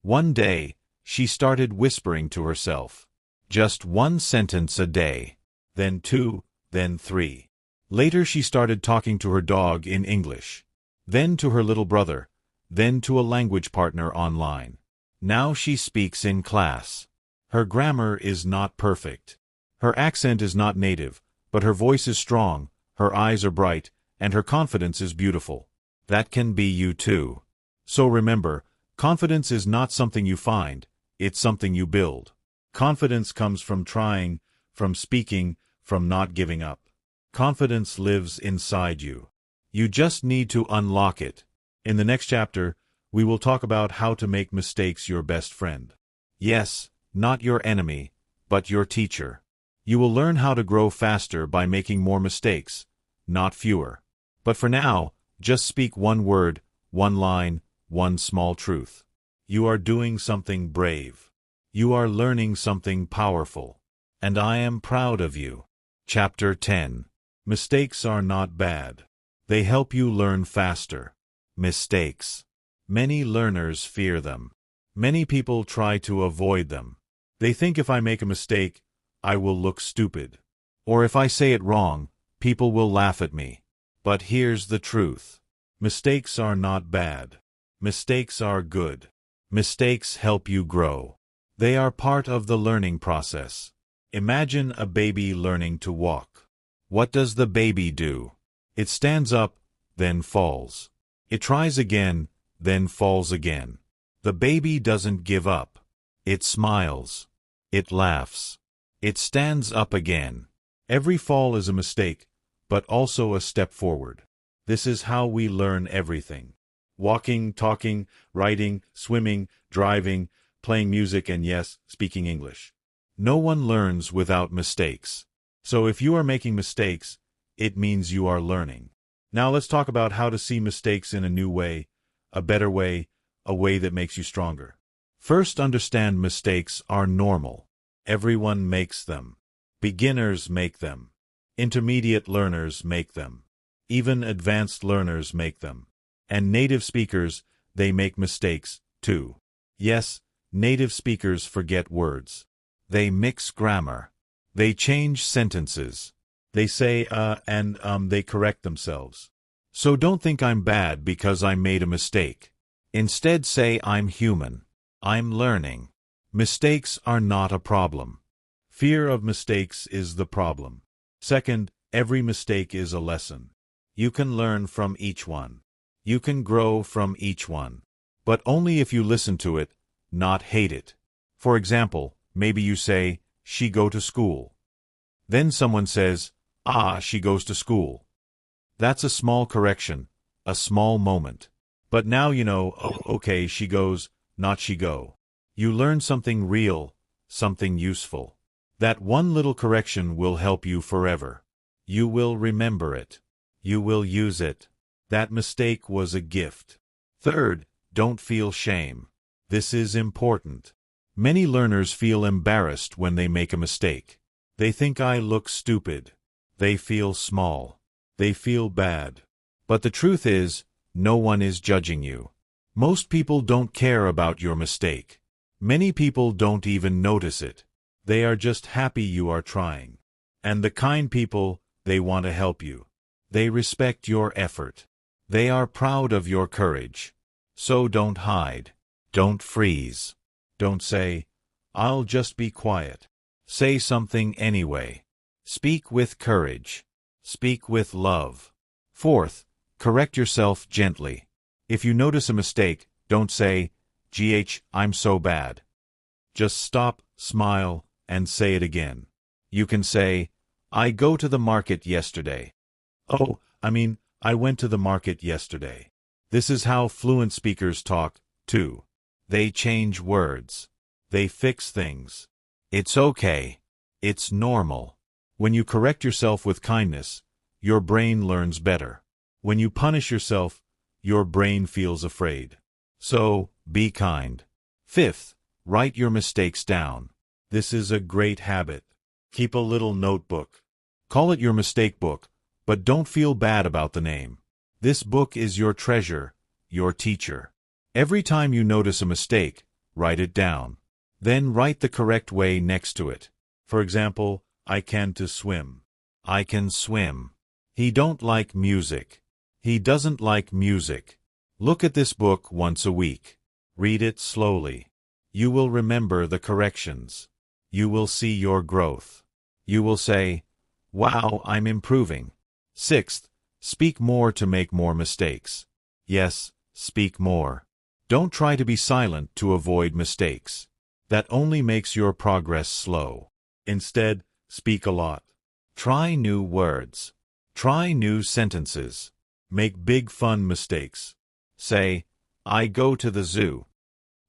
[SPEAKER 1] One day, she started whispering to herself. Just one sentence a day. Then two, then three. Later she started talking to her dog in English. Then to her little brother. Then to a language partner online. Now she speaks in class. Her grammar is not perfect. Her accent is not native, but her voice is strong, her eyes are bright, and her confidence is beautiful. That can be you too. So remember, confidence is not something you find, it's something you build. Confidence comes from trying, from speaking, from not giving up. Confidence lives inside you. You just need to unlock it. In the next chapter, we will talk about how to make mistakes your best friend. Yes, not your enemy, but your teacher. You will learn how to grow faster by making more mistakes, not fewer. But for now, just speak one word, one line, one small truth. You are doing something brave. You are learning something powerful. And I am proud of you. Chapter 10. Mistakes are not bad. They help you learn faster. Mistakes. Many learners fear them. Many people try to avoid them. They think if I make a mistake, I will look stupid. Or if I say it wrong, people will laugh at me. But here's the truth. Mistakes are not bad. Mistakes are good. Mistakes help you grow. They are part of the learning process. Imagine a baby learning to walk. What does the baby do? It stands up, then falls. It tries again, then falls again. The baby doesn't give up. It smiles. It laughs. It stands up again. Every fall is a mistake, but also a step forward. This is how we learn everything. Walking, talking, writing, swimming, driving, playing music, and yes, speaking English. No one learns without mistakes. So if you are making mistakes, it means you are learning. Now let's talk about how to see mistakes in a new way, a better way, a way that makes you stronger. First, understand mistakes are normal. Everyone makes them. Beginners make them. Intermediate learners make them. Even advanced learners make them. And native speakers, they make mistakes 2. Yes, native speakers forget words. They mix grammar. They change sentences. They say and they correct themselves. So don't think I'm bad because I made a mistake. Instead say I'm human. I'm learning. Mistakes are not a problem. Fear of mistakes is the problem. Second, every mistake is a lesson. You can learn from each one. You can grow from each one. But only if you listen to it, not hate it. For example, maybe you say, she go to school. Then someone says, she goes to school. That's a small correction, a small moment. But now you know, okay, she goes, not she go. You learn something real, something useful. That one little correction will help you forever. You will remember it. You will use it. That mistake was a gift. Third, don't feel shame. This is important. Many learners feel embarrassed when they make a mistake. They think I look stupid. They feel small. They feel bad. But the truth is, no one is judging you. Most people don't care about your mistake. Many people don't even notice it. They are just happy you are trying. And the kind people, they want to help you. They respect your effort. They are proud of your courage. So don't hide. Don't freeze. Don't say, I'll just be quiet. Say something anyway. Speak with courage. Speak with love. Fourth, correct yourself gently. If you notice a mistake, don't say, I'm so bad. Just stop, smile, and say it again. You can say, I go to the market yesterday. I went to the market yesterday. This is how fluent speakers talk, too. They change words. They fix things. It's okay. It's normal. When you correct yourself with kindness, your brain learns better. When you punish yourself, your brain feels afraid. So, be kind. Fifth, write your mistakes down. This is a great habit. Keep a little notebook. Call it your mistake book, but don't feel bad about the name. This book is your treasure, your teacher. Every time you notice a mistake, write it down. Then write the correct way next to it. For example, I can to swim. I can swim. He don't like music. He doesn't like music. Look at this book once a week. Read it slowly. You will remember the corrections. You will see your growth. You will say, wow, I'm improving. Sixth, speak more to make more mistakes. Yes, speak more. Don't try to be silent to avoid mistakes. That only makes your progress slow. Instead, speak a lot. Try new words. Try new sentences. Make big fun mistakes. Say, I go to the zoo.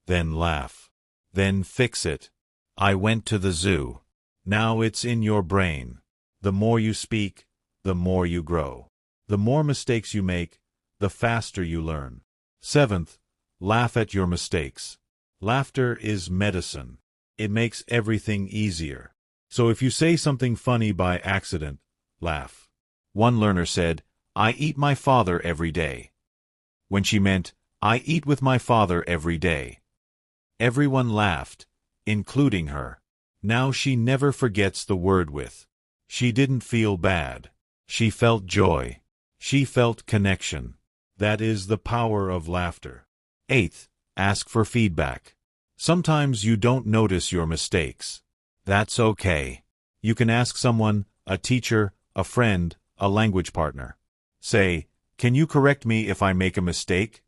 [SPEAKER 1] Then laugh. Then fix it. I went to the zoo. Now it's in your brain. The more you speak, the more you grow. The more mistakes you make, the faster you learn. Seventh, laugh at your mistakes. Laughter is medicine. It makes everything easier. So if you say something funny by accident, laugh. One learner said, I eat my father every day. When she meant, I eat with my father every day. Everyone laughed, including her. Now she never forgets the word with. She didn't feel bad. She felt joy. She felt connection. That is the power of laughter. Eighth, ask for feedback. Sometimes you don't notice your mistakes. That's okay. You can ask someone, a teacher, a friend, a language partner. Say, can you correct me if I make a mistake?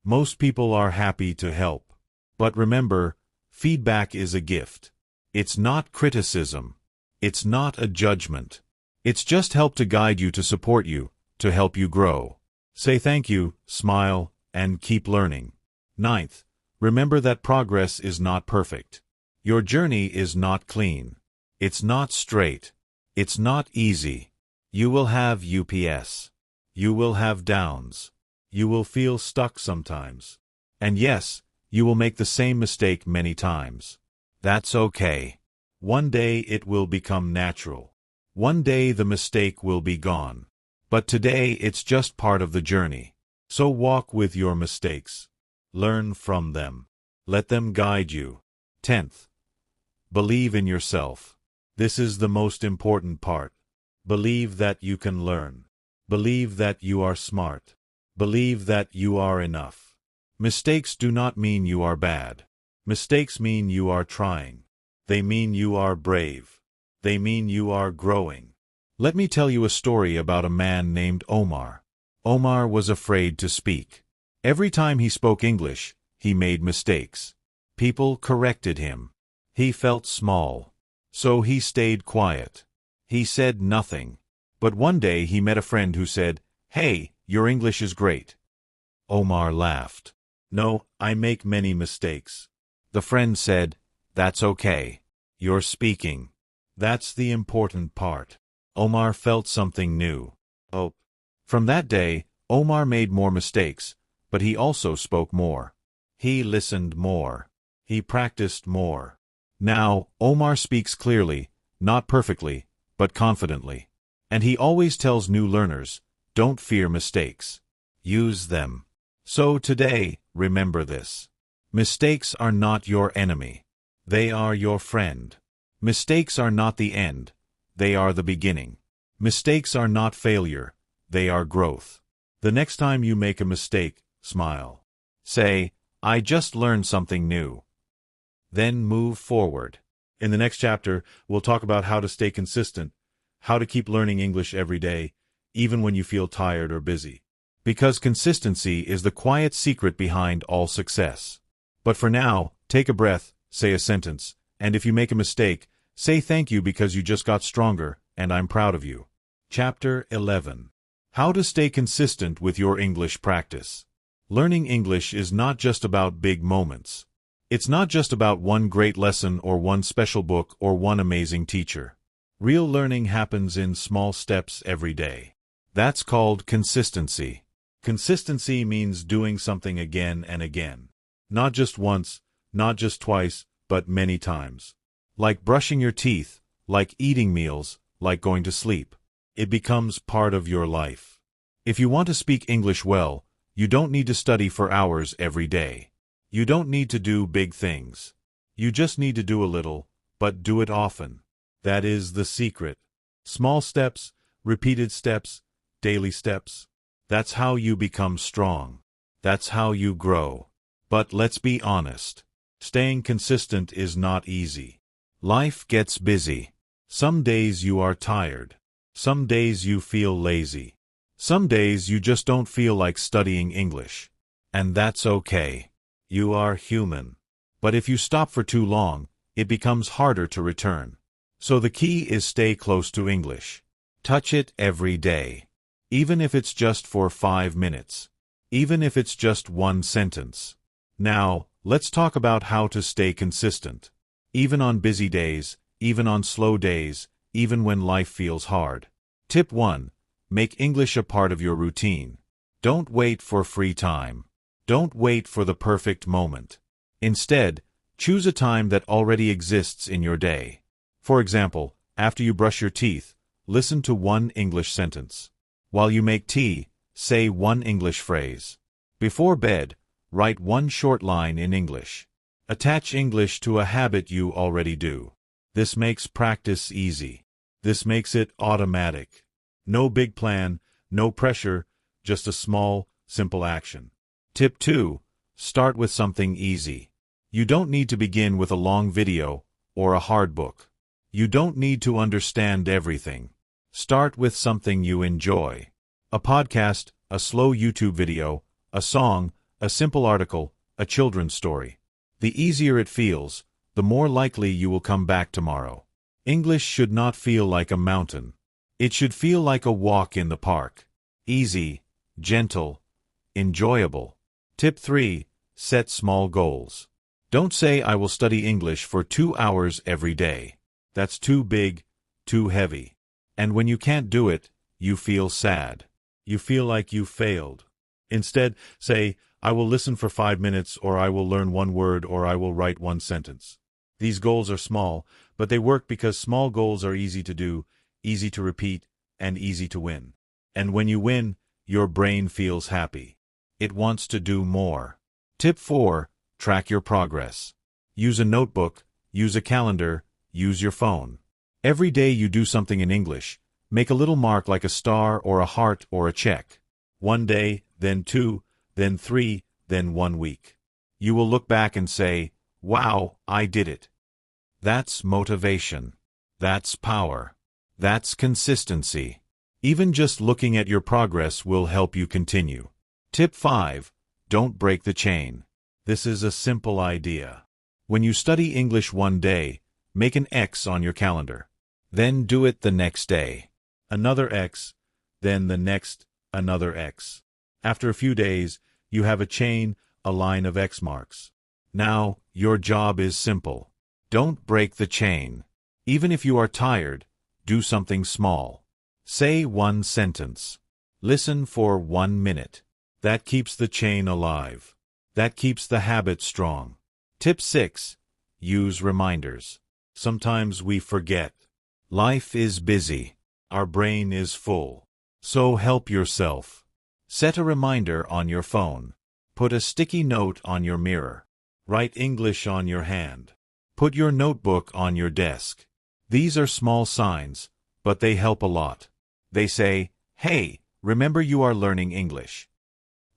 [SPEAKER 1] Most people are happy to help. But remember, feedback is a gift. It's not criticism. It's not a judgment. It's just help to guide you, to support you, to help you grow. Say thank you, smile, and keep learning. Ninth, remember that progress is not perfect. Your journey is not clean. It's not straight. It's not easy. You will have UPS. You will have downs. You will feel stuck sometimes. And yes, you will make the same mistake many times. That's okay. One day it will become natural. One day the mistake will be gone. But today it's just part of the journey. So walk with your mistakes. Learn from them. Let them guide you. 10th. Believe in yourself. This is the most important part. Believe that you can learn. Believe that you are smart. Believe that you are enough. Mistakes do not mean you are bad. Mistakes mean you are trying. They mean you are brave. They mean you are growing. Let me tell you a story about a man named Omar. Omar was afraid to speak. Every time he spoke English, he made mistakes. People corrected him. He felt small. So he stayed quiet. He said nothing. But one day he met a friend who said, "Hey, your English is great." Omar laughed. "No, I make many mistakes." The friend said, "That's okay. You're speaking. That's the important part." Omar felt something new. Hope. From that day, Omar made more mistakes, but he also spoke more. He listened more. He practiced more. Now, Omar speaks clearly, not perfectly, but confidently. And he always tells new learners, don't fear mistakes. Use them. So today, remember this. Mistakes are not your enemy. They are your friend. Mistakes are not the end. They are the beginning. Mistakes are not failure. They are growth. The next time you make a mistake, smile. Say, I just learned something new. Then move forward. In the next chapter, we'll talk about how to stay consistent, how to keep learning English every day, even when you feel tired or busy. Because consistency is the quiet secret behind all success. But for now, take a breath, say a sentence, and if you make a mistake, say thank you because you just got stronger, and I'm proud of you. Chapter 11. How to stay consistent with your English practice. Learning English is not just about big moments. It's not just about one great lesson or one special book or one amazing teacher. Real learning happens in small steps every day. That's called consistency. Consistency means doing something again and again. Not just once, not just twice, but many times. Like brushing your teeth, like eating meals, like going to sleep. It becomes part of your life. If you want to speak English well, you don't need to study for hours every day. You don't need to do big things. You just need to do a little, but do it often. That is the secret. Small steps, repeated steps, daily steps. That's how you become strong. That's how you grow. But let's be honest. Staying consistent is not easy. Life gets busy. Some days you are tired. Some days you feel lazy. Some days you just don't feel like studying English. And that's okay. You are human. But if you stop for too long, it becomes harder to return. So the key is stay close to English. Touch it every day. Even if it's just for 5 minutes. Even if it's just one sentence. Now, let's talk about how to stay consistent. Even on busy days, even on slow days, even when life feels hard. Tip 1. Make English a part of your routine. Don't wait for free time. Don't wait for the perfect moment. Instead, choose a time that already exists in your day. For example, after you brush your teeth, listen to one English sentence. While you make tea, say one English phrase. Before bed, write one short line in English. Attach English to a habit you already do. This makes practice easy. This makes it automatic. No big plan, no pressure, just a small, simple action. Tip 2. Start with something easy. You don't need to begin with a long video or a hard book. You don't need to understand everything. Start with something you enjoy. A podcast, a slow YouTube video, a song, a simple article, a children's story. The easier it feels, the more likely you will come back tomorrow. English should not feel like a mountain. It should feel like a walk in the park. Easy, gentle, enjoyable. Tip 3. Set small goals. Don't say I will study English for 2 hours every day. That's too big, too heavy. And when you can't do it, you feel sad. You feel like you failed. Instead, say, I will listen for 5 minutes, or I will learn one word, or I will write one sentence. These goals are small, but they work because small goals are easy to do, easy to repeat, and easy to win. And when you win, your brain feels happy. It wants to do more. Tip 4. Track your progress. Use a notebook, use a calendar, use your phone. Every day you do something in English, make a little mark like a star or a heart or a check. 1 day, then 2, then 3, then 1 week. You will look back and say, "Wow, I did it." That's motivation. That's power. That's consistency. Even just looking at your progress will help you continue. Tip 5. Don't break the chain. This is a simple idea. When you study English one day, make an X on your calendar. Then do it the next day. Another X, then the next, another X. After a few days, you have a chain, a line of X marks. Now, your job is simple. Don't break the chain. Even if you are tired, do something small. Say one sentence. Listen for 1 minute. That keeps the chain alive. That keeps the habit strong. Tip 6. Use reminders. Sometimes we forget. Life is busy. Our brain is full. So help yourself. Set a reminder on your phone. Put a sticky note on your mirror. Write English on your hand. Put your notebook on your desk. These are small signs, but they help a lot. They say, "Hey, remember you are learning English."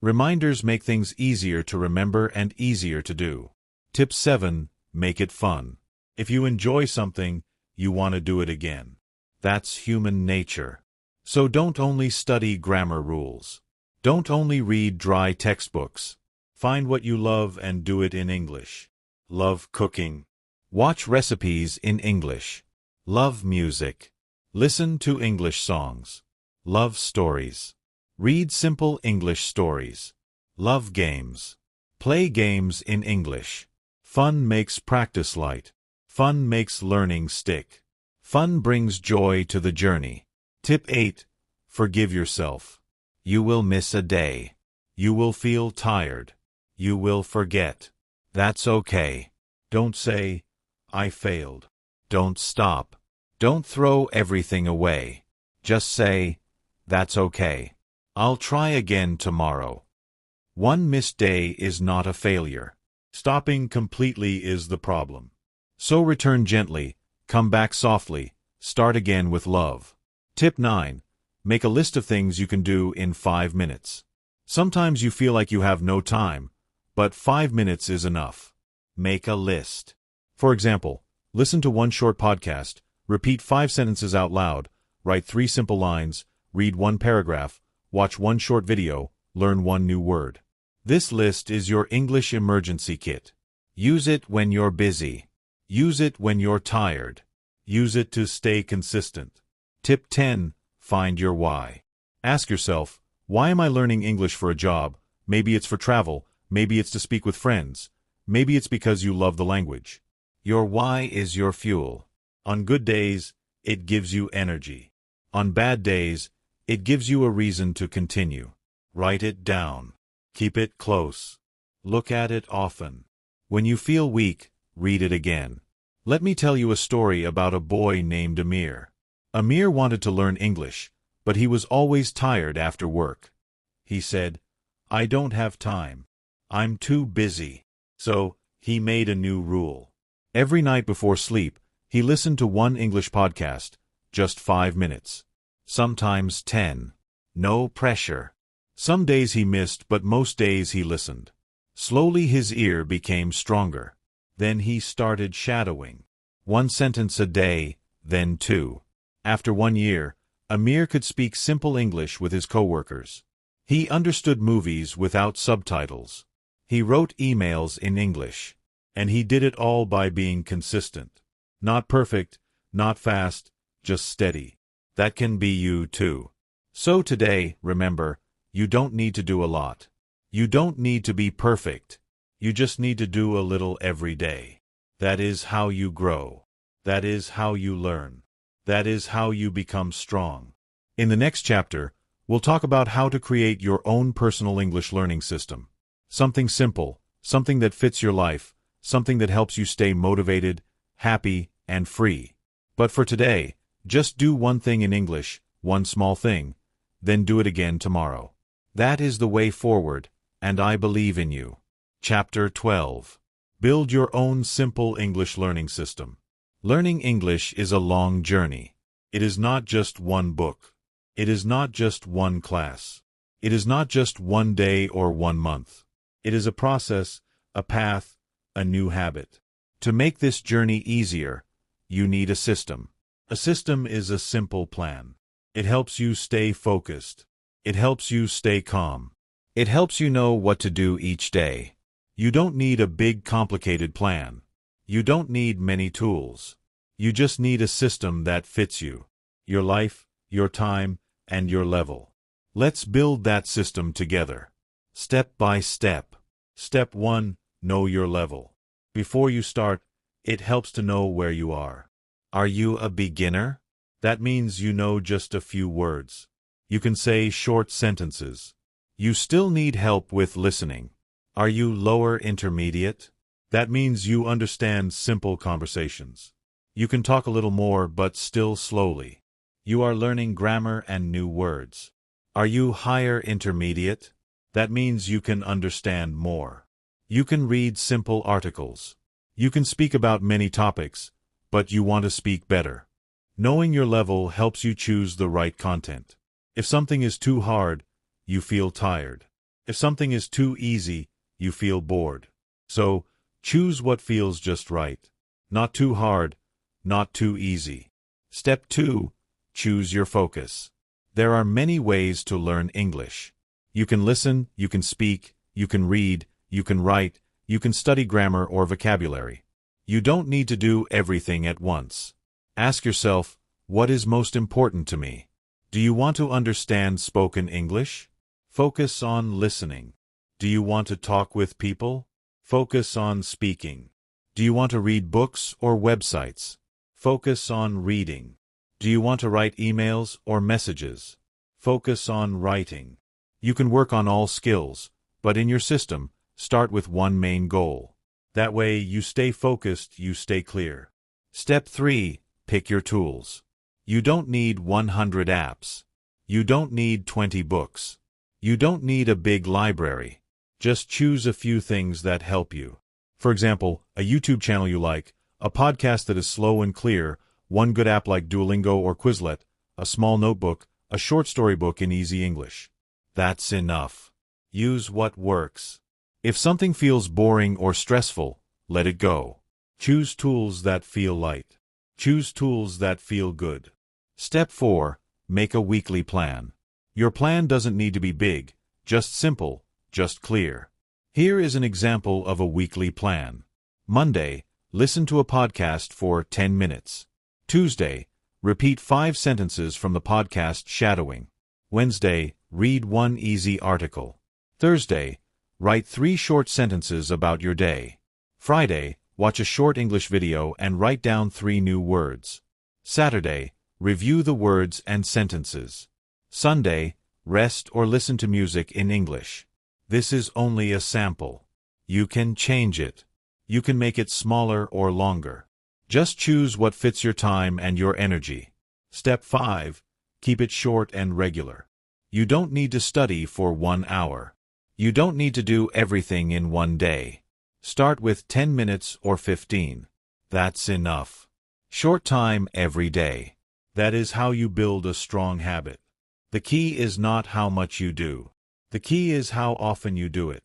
[SPEAKER 1] Reminders make things easier to remember and easier to do. Tip 7. Make it fun. If you enjoy something, you want to do it again. That's human nature. So don't only study grammar rules. Don't only read dry textbooks. Find what you love and do it in English. Love cooking. Watch recipes in English. Love music. Listen to English songs. Love stories. Read simple English stories. Love games. Play games in English. Fun makes practice light. Fun makes learning stick. Fun brings joy to the journey. Tip 8. Forgive yourself. You will miss a day. You will feel tired. You will forget. That's okay. Don't say, "I failed." Don't stop. Don't throw everything away. Just say, "That's okay. I'll try again tomorrow." One missed day is not a failure. Stopping completely is the problem. So return gently, come back softly, start again with love. Tip 9. Make a list of things you can do in 5 minutes. Sometimes you feel like you have no time, but 5 minutes is enough. Make a list. For example, listen to one short podcast, repeat 5 sentences out loud, write 3 simple lines, read 1 paragraph, watch 1 short video, learn 1 new word. This list is your English emergency kit. Use it when you're busy. Use it when you're tired. Use it to stay consistent. Tip 10. Find your why. Ask yourself, why am I learning English for a job? Maybe it's for travel. Maybe it's to speak with friends. Maybe it's because you love the language. Your why is your fuel. On good days, it gives you energy. On bad days, it gives you a reason to continue. Write it down. Keep it close. Look at it often. When you feel weak, read it again. Let me tell you a story about a boy named Amir. Amir wanted to learn English, but he was always tired after work. He said, "I don't have time. I'm too busy." So, he made a new rule. Every night before sleep, he listened to 1 English podcast, just 5 minutes. Sometimes 10. No pressure. Some days he missed, but most days he listened. Slowly his ear became stronger. Then he started shadowing. 1 sentence a day, then 2. After 1 year, Amir could speak simple English with his coworkers. He understood movies without subtitles. He wrote emails in English. And he did it all by being consistent. Not perfect, not fast, just steady. That can be you too. So today, remember, you don't need to do a lot. You don't need to be perfect. You just need to do a little every day. That is how you grow. That is how you learn. That is how you become strong. In the next chapter, we'll talk about how to create your own personal English learning system. Something simple, something that fits your life, something that helps you stay motivated, happy, and free. But for today, just do 1 thing in English, 1 small thing, then do it again tomorrow. That is the way forward, and I believe in you. Chapter 12. Build your own simple English learning system. Learning English is a long journey. It is not just one book. It is not just one class. It is not just one day or one month. It is a process, a path, a new habit. To make this journey easier, you need a system. A system is a simple plan. It helps you stay focused. It helps you stay calm. It helps you know what to do each day. You don't need a big, complicated plan. You don't need many tools. You just need a system that fits you, your life, your time, and your level. Let's build that system together. Step by step. Step 1. Know your level. Before you start, it helps to know where you are. Are you a beginner? That means you know just a few words. You can say short sentences. You still need help with listening. Are you lower intermediate? That means you understand simple conversations. You can talk a little more, but still slowly. You are learning grammar and new words. Are you higher intermediate? That means you can understand more. You can read simple articles. You can speak about many topics, but you want to speak better. Knowing your level helps you choose the right content. If something is too hard, you feel tired. If something is too easy, you feel bored. So, choose what feels just right. Not too hard, not too easy. Step 2. Choose your focus. There are many ways to learn English. You can listen, you can speak, you can read, you can write, you can study grammar or vocabulary. You don't need to do everything at once. Ask yourself, what is most important to me? Do you want to understand spoken English? Focus on listening. Do you want to talk with people? Focus on speaking. Do you want to read books or websites? Focus on reading. Do you want to write emails or messages? Focus on writing. You can work on all skills, but in your system, start with one main goal. That way, you stay focused, you stay clear. Step 3. Pick your tools. You don't need 100 apps. You don't need 20 books. You don't need a big library. Just choose a few things that help you. For example, a YouTube channel you like, a podcast that is slow and clear, one good app like Duolingo or Quizlet, a small notebook, a short story book in easy English. That's enough. Use what works. If something feels boring or stressful, let it go. Choose tools that feel light. Choose tools that feel good. Step 4. Make a weekly plan. Your plan doesn't need to be big, just simple, just clear. Here is an example of a weekly plan. Monday, listen to a podcast for 10 minutes. Tuesday, repeat 5 sentences from the podcast shadowing. Wednesday, read 1 easy article. Thursday, write 3 short sentences about your day. Friday, watch a short English video and write down 3 new words. Saturday, review the words and sentences. Sunday, rest or listen to music in English. This is only a sample. You can change it. You can make it smaller or longer. Just choose what fits your time and your energy. Step 5. Keep it short and regular. You don't need to study for 1 hour. You don't need to do everything in one day. Start with 10 minutes or 15. That's enough. Short time every day. That is how you build a strong habit. The key is not how much you do. The key is how often you do it.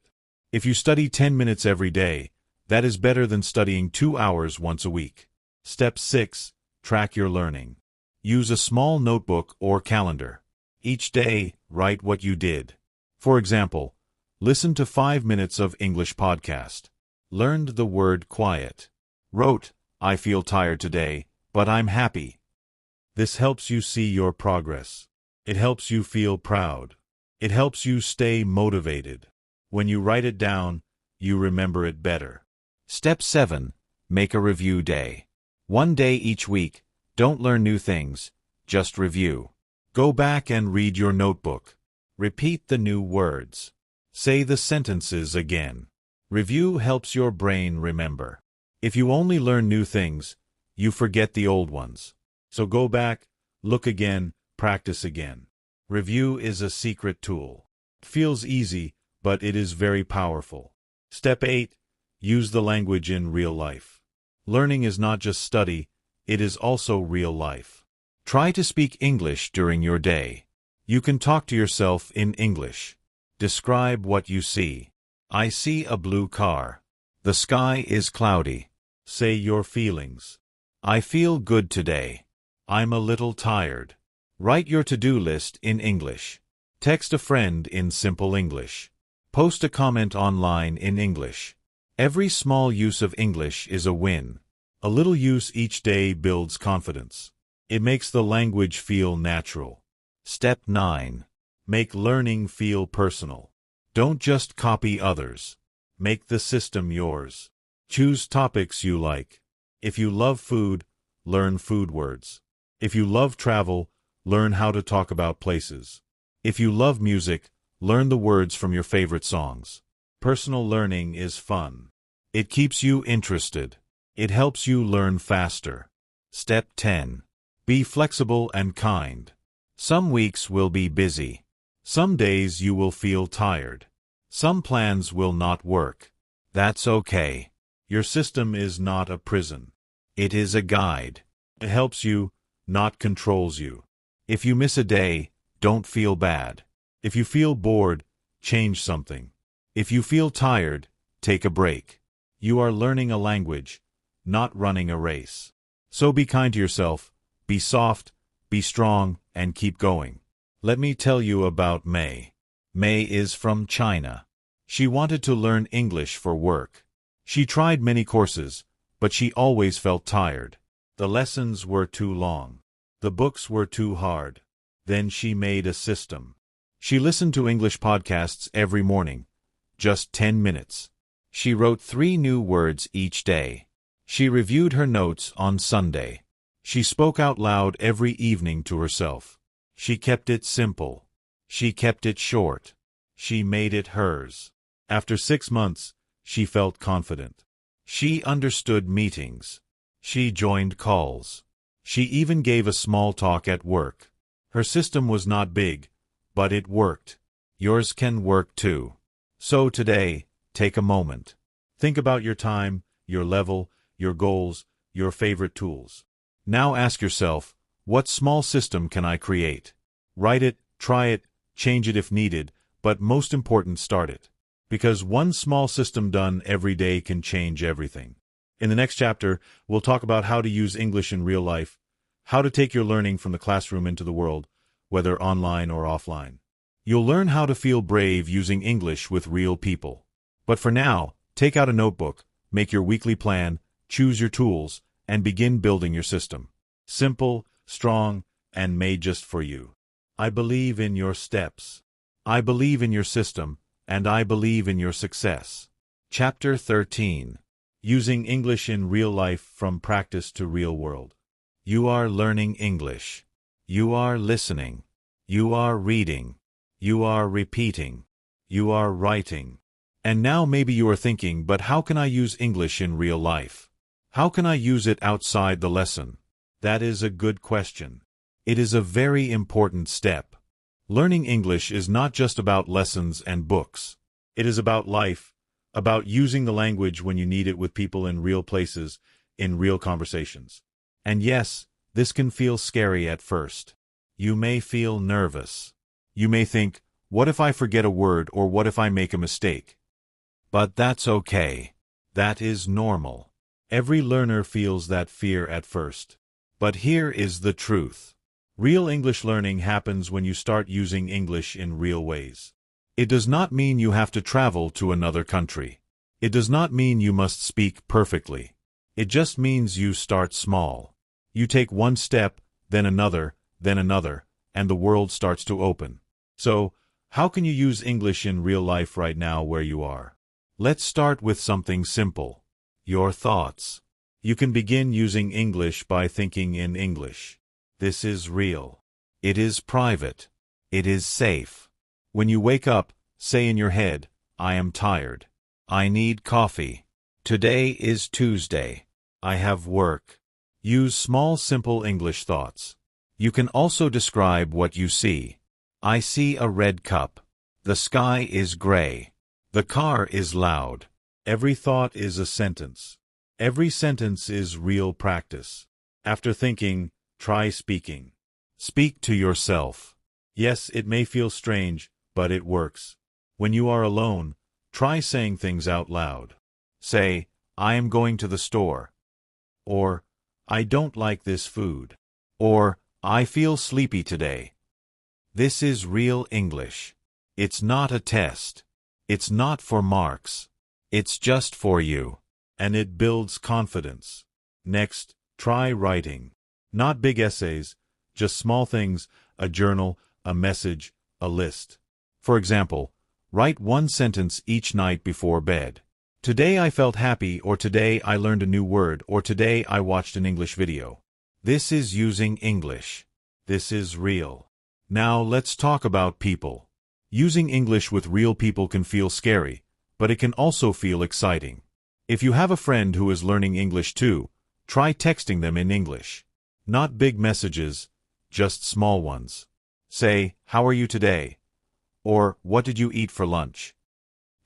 [SPEAKER 1] If you study 10 minutes every day, that is better than studying 2 hours once a week. Step 6. Track your learning. Use a small notebook or calendar. Each day, write what you did. For example, listen to 5 minutes of English podcast. Learned the word quiet. Wrote, I feel tired today, but I'm happy. This helps you see your progress. It helps you feel proud. It helps you stay motivated. When you write it down, you remember it better. Step 7. Make a review day. 1 day each week. Don't learn new things. Just review. Go back and read your notebook. Repeat the new words. Say the sentences again. Review helps your brain remember. If you only learn new things, you forget the old ones. So go back, look again, practice again. Review is a secret tool. It feels easy, but it is very powerful. Step 8. Use the language in real life. Learning is not just study, it is also real life. Try to speak English during your day. You can talk to yourself in English. Describe what you see. I see a blue car. The sky is cloudy. Say your feelings. I feel good today. I'm a little tired. Write your to-do list in English. Text a friend in simple English. Post a comment online in English. Every small use of English is a win. A little use each day builds confidence. It makes the language feel natural. Step 9. Make learning feel personal. Don't just copy others. Make the system yours. Choose topics you like. If you love food, learn food words. If you love travel, learn how to talk about places. If you love music, learn the words from your favorite songs. Personal learning is fun. It keeps you interested. It helps you learn faster. Step 10. Be flexible and kind. Some weeks will be busy. Some days you will feel tired. Some plans will not work. That's okay. Your system is not a prison. It is a guide. It helps you, not controls you. If you miss a day, don't feel bad. If you feel bored, change something. If you feel tired, take a break. You are learning a language, not running a race. So be kind to yourself, be soft, be strong, and keep going. Let me tell you about May. May is from China. She wanted to learn English for work. She tried many courses, but she always felt tired. The lessons were too long. The books were too hard. Then she made a system. She listened to English podcasts every morning, just 10 minutes. She wrote 3 new words each day. She reviewed her notes on Sunday. She spoke out loud every evening to herself. She kept it simple. She kept it short. She made it hers. After 6 months, she felt confident. She understood meetings. She joined calls. She even gave a small talk at work. Her system was not big, but it worked. Yours can work too. So today, take a moment. Think about your time, your level, your goals, your favorite tools. Now ask yourself, what small system can I create? Write it, try it, change it if needed, but most important, start it. Because one small system done every day can change everything. In the next chapter, we'll talk about how to use English in real life, how to take your learning from the classroom into the world, whether online or offline. You'll learn how to feel brave using English with real people. But for now, take out a notebook, make your weekly plan, choose your tools, and begin building your system. Simple, strong, and made just for you. I believe in your steps. I believe in your system, and I believe in your success. Chapter 13. Using English in real life from practice to real world. You are learning English. You are listening. You are reading. You are repeating. You are writing. And now maybe you are thinking, but how can I use English in real life? How can I use it outside the lesson? That is a good question. It is a very important step. Learning English is not just about lessons and books. It is about life, about using the language when you need it with people in real places, in real conversations. And yes, this can feel scary at first. You may feel nervous. You may think, what if I forget a word, or what if I make a mistake? But that's okay. That is normal. Every learner feels that fear at first. But here is the truth. Real English learning happens when you start using English in real ways. It does not mean you have to travel to another country. It does not mean you must speak perfectly. It just means you start small. You take one step, then another, and the world starts to open. So, how can you use English in real life right now where you are? Let's start with something simple. Your thoughts. You can begin using English by thinking in English. This is real. It is private. It is safe. When you wake up, say in your head, I am tired. I need coffee. Today is Tuesday. I have work. Use small, simple English thoughts. You can also describe what you see. I see a red cup. The sky is gray. The car is loud. Every thought is a sentence. Every sentence is real practice. After thinking, try speaking. Speak to yourself. Yes, it may feel strange, but it works. When you are alone, try saying things out loud. Say, I am going to the store. Or, I don't like this food. Or, I feel sleepy today. This is real English. It's not a test. It's not for marks. It's just for you. And it builds confidence. Next, try writing. Not big essays, just small things, a journal, a message, a list. For example, write one sentence each night before bed. Today I felt happy, or today I learned a new word, or today I watched an English video. This is using English. This is real. Now let's talk about people. Using English with real people can feel scary, but it can also feel exciting. If you have a friend who is learning English too, try texting them in English. Not big messages, just small ones. Say, how are you today? Or, what did you eat for lunch?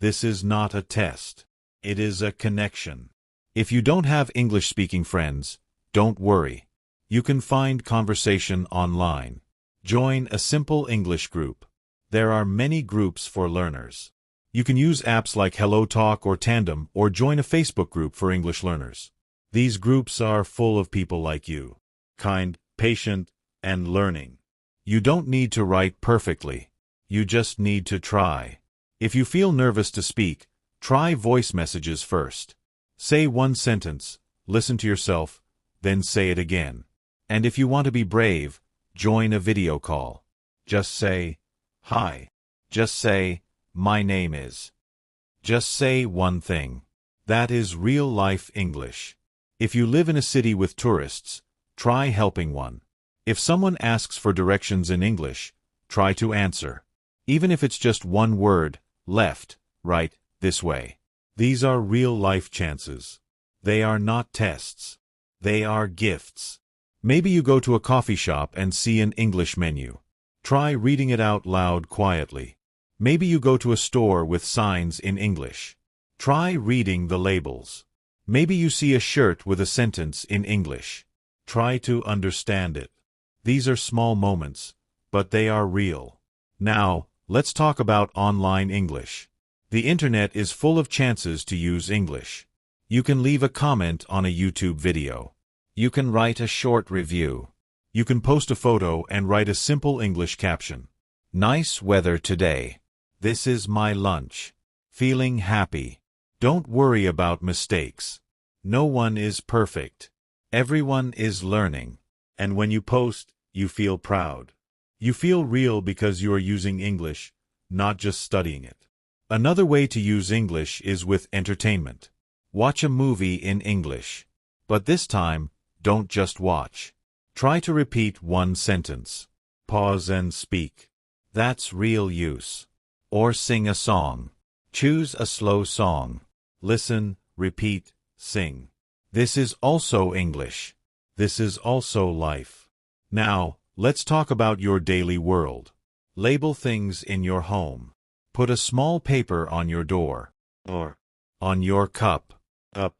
[SPEAKER 1] This is not a test. It is a connection. If you don't have English-speaking friends, don't worry. You can find conversation online. Join a simple English group. There are many groups for learners. You can use apps like HelloTalk or Tandem, or join a Facebook group for English learners. These groups are full of people like you. Kind, patient, and learning. You don't need to write perfectly. You just need to try. If you feel nervous to speak, try voice messages first. Say one sentence, listen to yourself, then say it again. And if you want to be brave, join a video call. Just say, hi. Just say, my name is. Just say one thing. That is real-life English. If you live in a city with tourists, try helping one. If someone asks for directions in English, try to answer. Even if it's just one word, left, right, this way. These are real-life chances. They are not tests. They are gifts. Maybe you go to a coffee shop and see an English menu. Try reading it out loud quietly. Maybe you go to a store with signs in English. Try reading the labels. Maybe you see a shirt with a sentence in English. Try to understand it. These are small moments, but they are real. Now, let's talk about online English. The internet is full of chances to use English. You can leave a comment on a YouTube video. You can write a short review. You can post a photo and write a simple English caption. Nice weather today. This is my lunch. Feeling happy. Don't worry about mistakes. No one is perfect. Everyone is learning. And when you post, you feel proud. You feel real because you are using English, not just studying it. Another way to use English is with entertainment. Watch a movie in English. But this time, don't just watch. Try to repeat one sentence. Pause and speak. That's real use. Or sing a song. Choose a slow song. Listen, repeat, sing. This is also English. This is also life. Now, let's talk about your daily world. Label things in your home. Put a small paper on your door. Or on your cup. Up.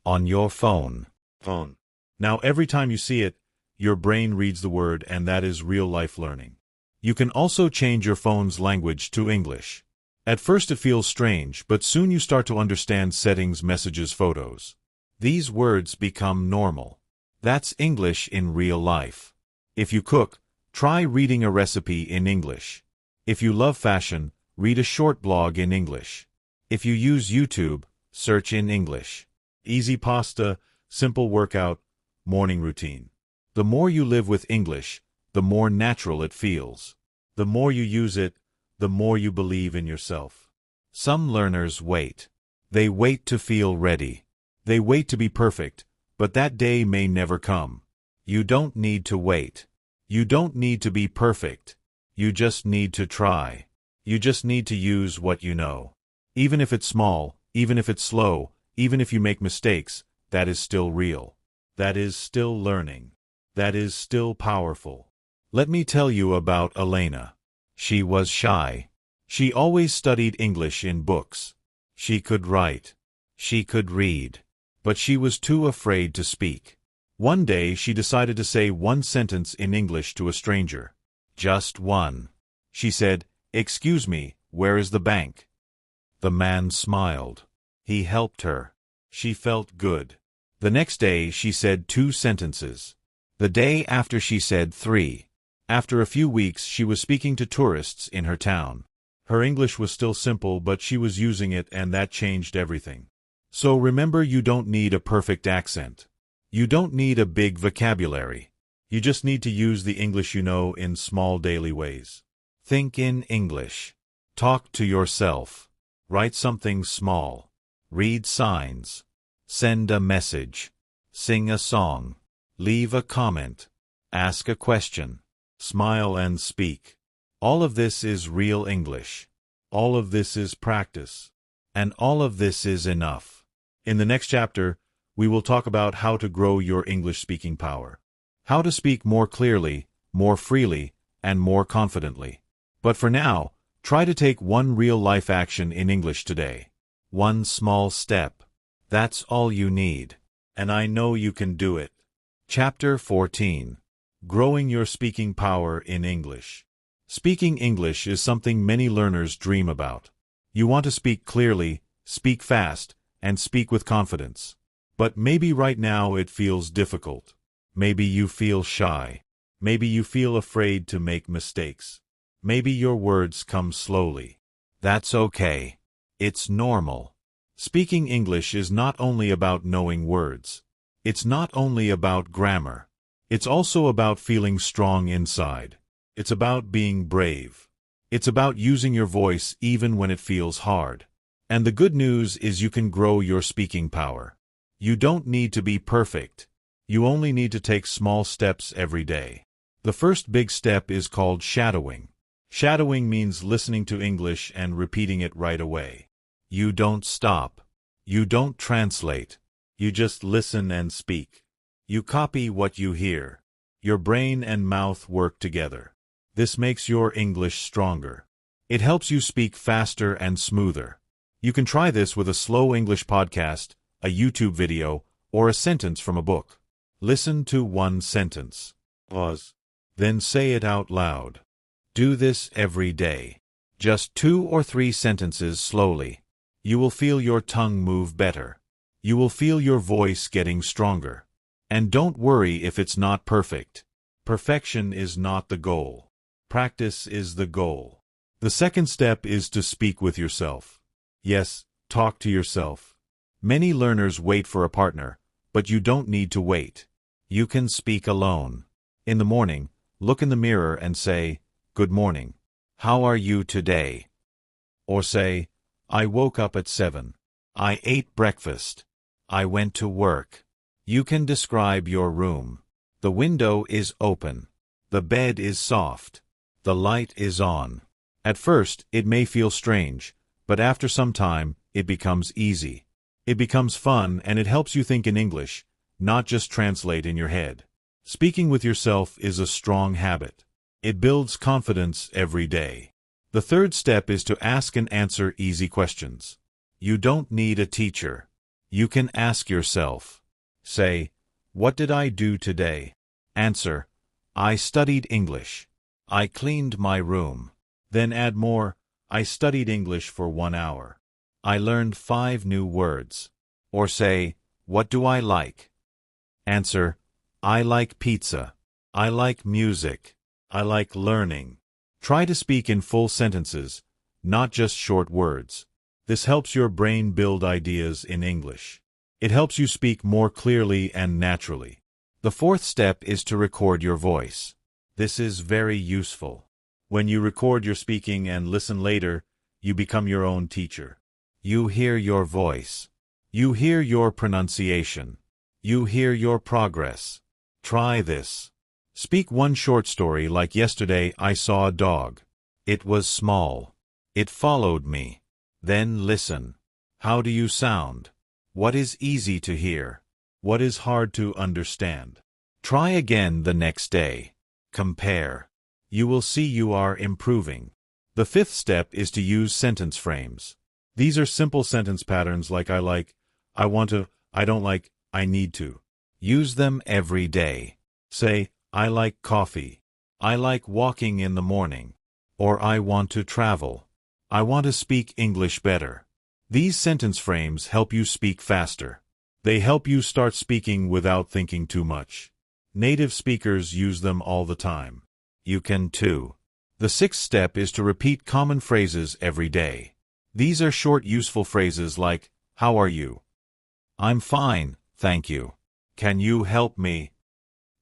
[SPEAKER 1] On your phone. Phone. Now every time you see it, your brain reads the word, and that is real-life learning. You can also change your phone's language to English. At first it feels strange, but soon you start to understand settings, messages, photos. These words become normal. That's English in real life. If you cook, try reading a recipe in English. If you love fashion, read a short blog in English. If you use YouTube, search in English. Easy pasta, simple workout, morning routine. The more you live with English, the more natural it feels. The more you use it, the more you believe in yourself. Some learners wait. They wait to feel ready. They wait to be perfect, but that day may never come. You don't need to wait. You don't need to be perfect. You just need to try. You just need to use what you know. Even if it's small, even if it's slow, even if you make mistakes, that is still real. That is still learning. That is still powerful. Let me tell you about Elena. She was shy. She always studied English in books. She could write. She could read, but she was too afraid to speak. One day she decided to say one sentence in English to a stranger. Just one. She said, "Excuse me, where is the bank?" The man smiled. He helped her. She felt good. The next day she said 2 sentences. The day after she said 3. After a few weeks she was speaking to tourists in her town. Her English was still simple, but she was using it, and that changed everything. So remember, you don't need a perfect accent. You don't need a big vocabulary. You just need to use the English you know in small daily ways. Think in English. Talk to yourself. Write something small. Read signs. Send a message. Sing a song. Leave a comment. Ask a question. Smile and speak. All of this is real English. All of this is practice. And all of this is enough. In the next chapter, we will talk about how to grow your English speaking power. How to speak more clearly, more freely, and more confidently. But for now, try to take one real-life action in English today. One small step. That's all you need. And I know you can do it. Chapter 14. Growing your speaking power in English. Speaking English is something many learners dream about. You want to speak clearly, speak fast, and speak with confidence. But maybe right now it feels difficult. Maybe you feel shy. Maybe you feel afraid to make mistakes. Maybe your words come slowly. That's okay. It's normal. Speaking English is not only about knowing words. It's not only about grammar. It's also about feeling strong inside. It's about being brave. It's about using your voice even when it feels hard. And the good news is you can grow your speaking power. You don't need to be perfect. You only need to take small steps every day. The first big step is called shadowing. Shadowing means listening to English and repeating it right away. You don't stop. You don't translate. You just listen and speak. You copy what you hear. Your brain and mouth work together. This makes your English stronger. It helps you speak faster and smoother. You can try this with a slow English podcast, a YouTube video, or a sentence from a book. Listen to one sentence. Pause. Then say it out loud. Do this every day. Just 2 or 3 sentences slowly. You will feel your tongue move better. You will feel your voice getting stronger. And don't worry if it's not perfect. Perfection is not the goal. Practice is the goal. The second step is to speak with yourself. Yes, talk to yourself. Many learners wait for a partner, but you don't need to wait. You can speak alone. In the morning, look in the mirror and say, "Good morning. How are you today?" Or say, "I woke up at 7. I ate breakfast. I went to work." You can describe your room. The window is open. The bed is soft. The light is on. At first, it may feel strange, but after some time, it becomes easy. It becomes fun, and it helps you think in English, not just translate in your head. Speaking with yourself is a strong habit. It builds confidence every day. The third step is to ask and answer easy questions. You don't need a teacher. You can ask yourself. Say, "What did I do today?" Answer, "I studied English. I cleaned my room." Then add more, "I studied English for 1 hour. I learned 5 new words." Or say, "What do I like?" Answer, "I like pizza. I like music. I like learning." Try to speak in full sentences, not just short words. This helps your brain build ideas in English. It helps you speak more clearly and naturally. The fourth step is to record your voice. This is very useful. When you record your speaking and listen later, you become your own teacher. You hear your voice. You hear your pronunciation. You hear your progress. Try this. Speak one short story like yesterday I saw a dog. It was small. It followed me. Then listen. How do you sound? What is easy to hear? What is hard to understand? Try again the next day. Compare. You will see you are improving. The fifth step is to use sentence frames. These are simple sentence patterns like "I like," I want to, I don't like, I need to. Use them every day. Say, I like coffee. I like walking in the morning. Or I want to travel. I want to speak English better. These sentence frames help you speak faster. They help you start speaking without thinking too much. Native speakers use them all the time. You can too. The sixth step is to repeat common phrases every day. These are short, useful phrases like, how are you? I'm fine, thank you. Can you help me?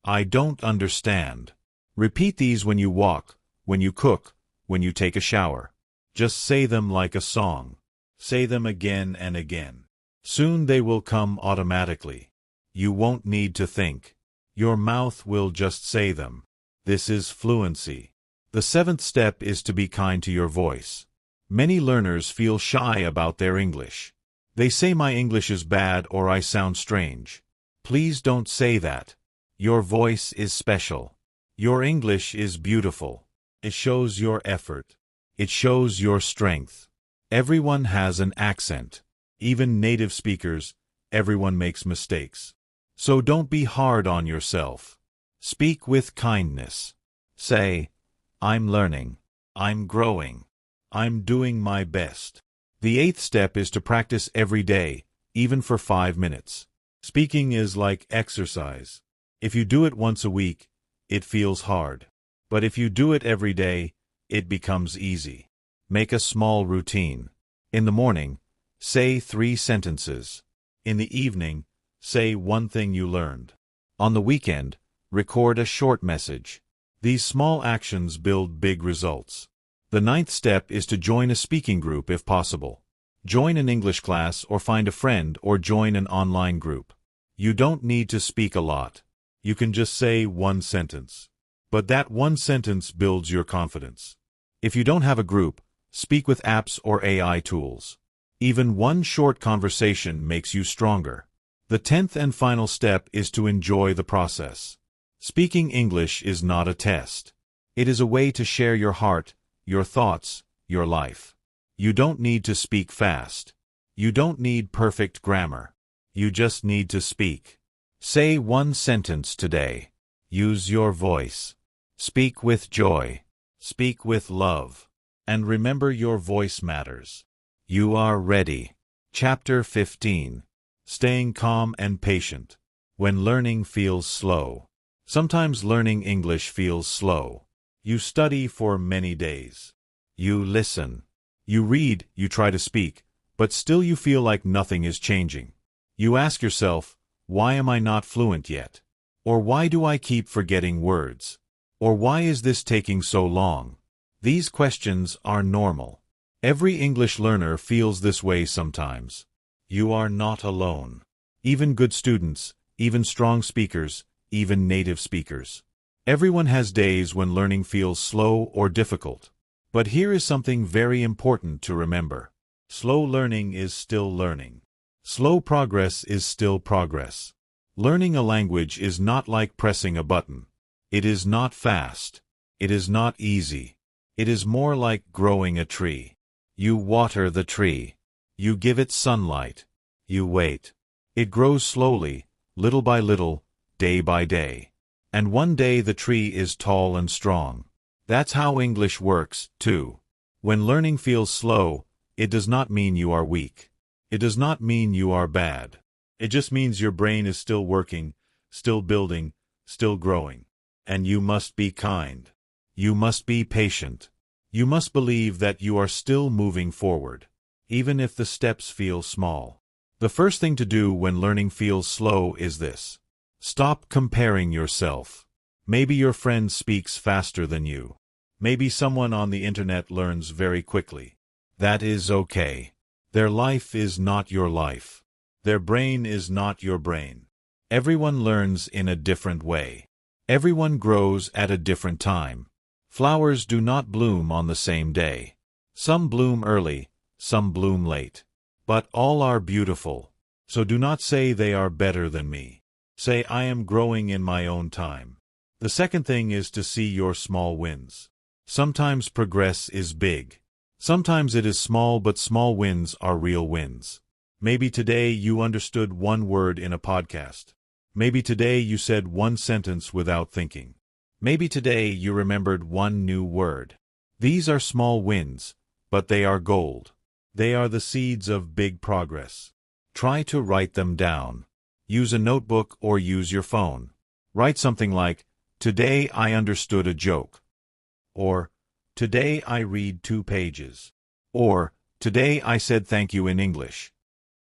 [SPEAKER 1] I don't understand. Repeat these when you walk, when you cook, when you take a shower. Just say them like a song. Say them again and again. Soon they will come automatically. You won't need to think. Your mouth will just say them. This is fluency. The seventh step is to be kind to your voice. Many learners feel shy about their English. They say my English is bad or I sound strange. Please don't say that. Your voice is special. Your English is beautiful. It shows your effort. It shows your strength. Everyone has an accent. Even native speakers, everyone makes mistakes. So don't be hard on yourself. Speak with kindness. Say, I'm learning. I'm growing. I'm doing my best. The eighth step is to practice every day, even for 5 minutes. Speaking is like exercise. If you do it once a week, it feels hard. But if you do it every day, it becomes easy. Make a small routine. In the morning, say 3 sentences. In the evening, say one thing you learned. On the weekend, record a short message. These small actions build big results. The ninth step is to join a speaking group if possible. Join an English class or find a friend or join an online group. You don't need to speak a lot. You can just say one sentence. But that one sentence builds your confidence. If you don't have a group, speak with apps or AI tools. Even one short conversation makes you stronger. The 10th and final step is to enjoy the process. Speaking English is not a test. It is a way to share your heart, your thoughts, your life. You don't need to speak fast. You don't need perfect grammar. You just need to speak. Say one sentence today. Use your voice. Speak with joy. Speak with love. And remember, your voice matters. You are ready. Chapter 15. Staying calm and patient. When learning feels slow. Sometimes learning English feels slow. You study for many days. You listen. You read, you try to speak, but still you feel like nothing is changing. You ask yourself, why am I not fluent yet? Or why do I keep forgetting words? Or why is this taking so long? These questions are normal. Every English learner feels this way sometimes. You are not alone. Even good students, even strong speakers, even native speakers. Everyone has days when learning feels slow or difficult. But here is something very important to remember. Slow learning is still learning. Slow progress is still progress. Learning a language is not like pressing a button. It is not fast. It is not easy. It is more like growing a tree. You water the tree. You give it sunlight. You wait. It grows slowly, little by little, day by day. And one day the tree is tall and strong. That's how English works, too. When learning feels slow, it does not mean you are weak. It does not mean you are bad. It just means your brain is still working, still building, still growing. And you must be kind. You must be patient. You must believe that you are still moving forward, even if the steps feel small. The first thing to do when learning feels slow is this. Stop comparing yourself. Maybe your friend speaks faster than you. Maybe someone on the internet learns very quickly. That is okay. Their life is not your life. Their brain is not your brain. Everyone learns in a different way. Everyone grows at a different time. Flowers do not bloom on the same day. Some bloom early, some bloom late. But all are beautiful. So do not say they are better than me. Say I am growing in my own time. The second thing is to see your small wins. Sometimes progress is big. Sometimes it is small, but small wins are real wins. Maybe today you understood one word in a podcast. Maybe today you said one sentence without thinking. Maybe today you remembered one new word. These are small wins, but they are gold. They are the seeds of big progress. Try to write them down. Use a notebook or use your phone. Write something like, "Today I understood a joke." Or, "Today I read 2 pages." Or, "Today I said thank you in English."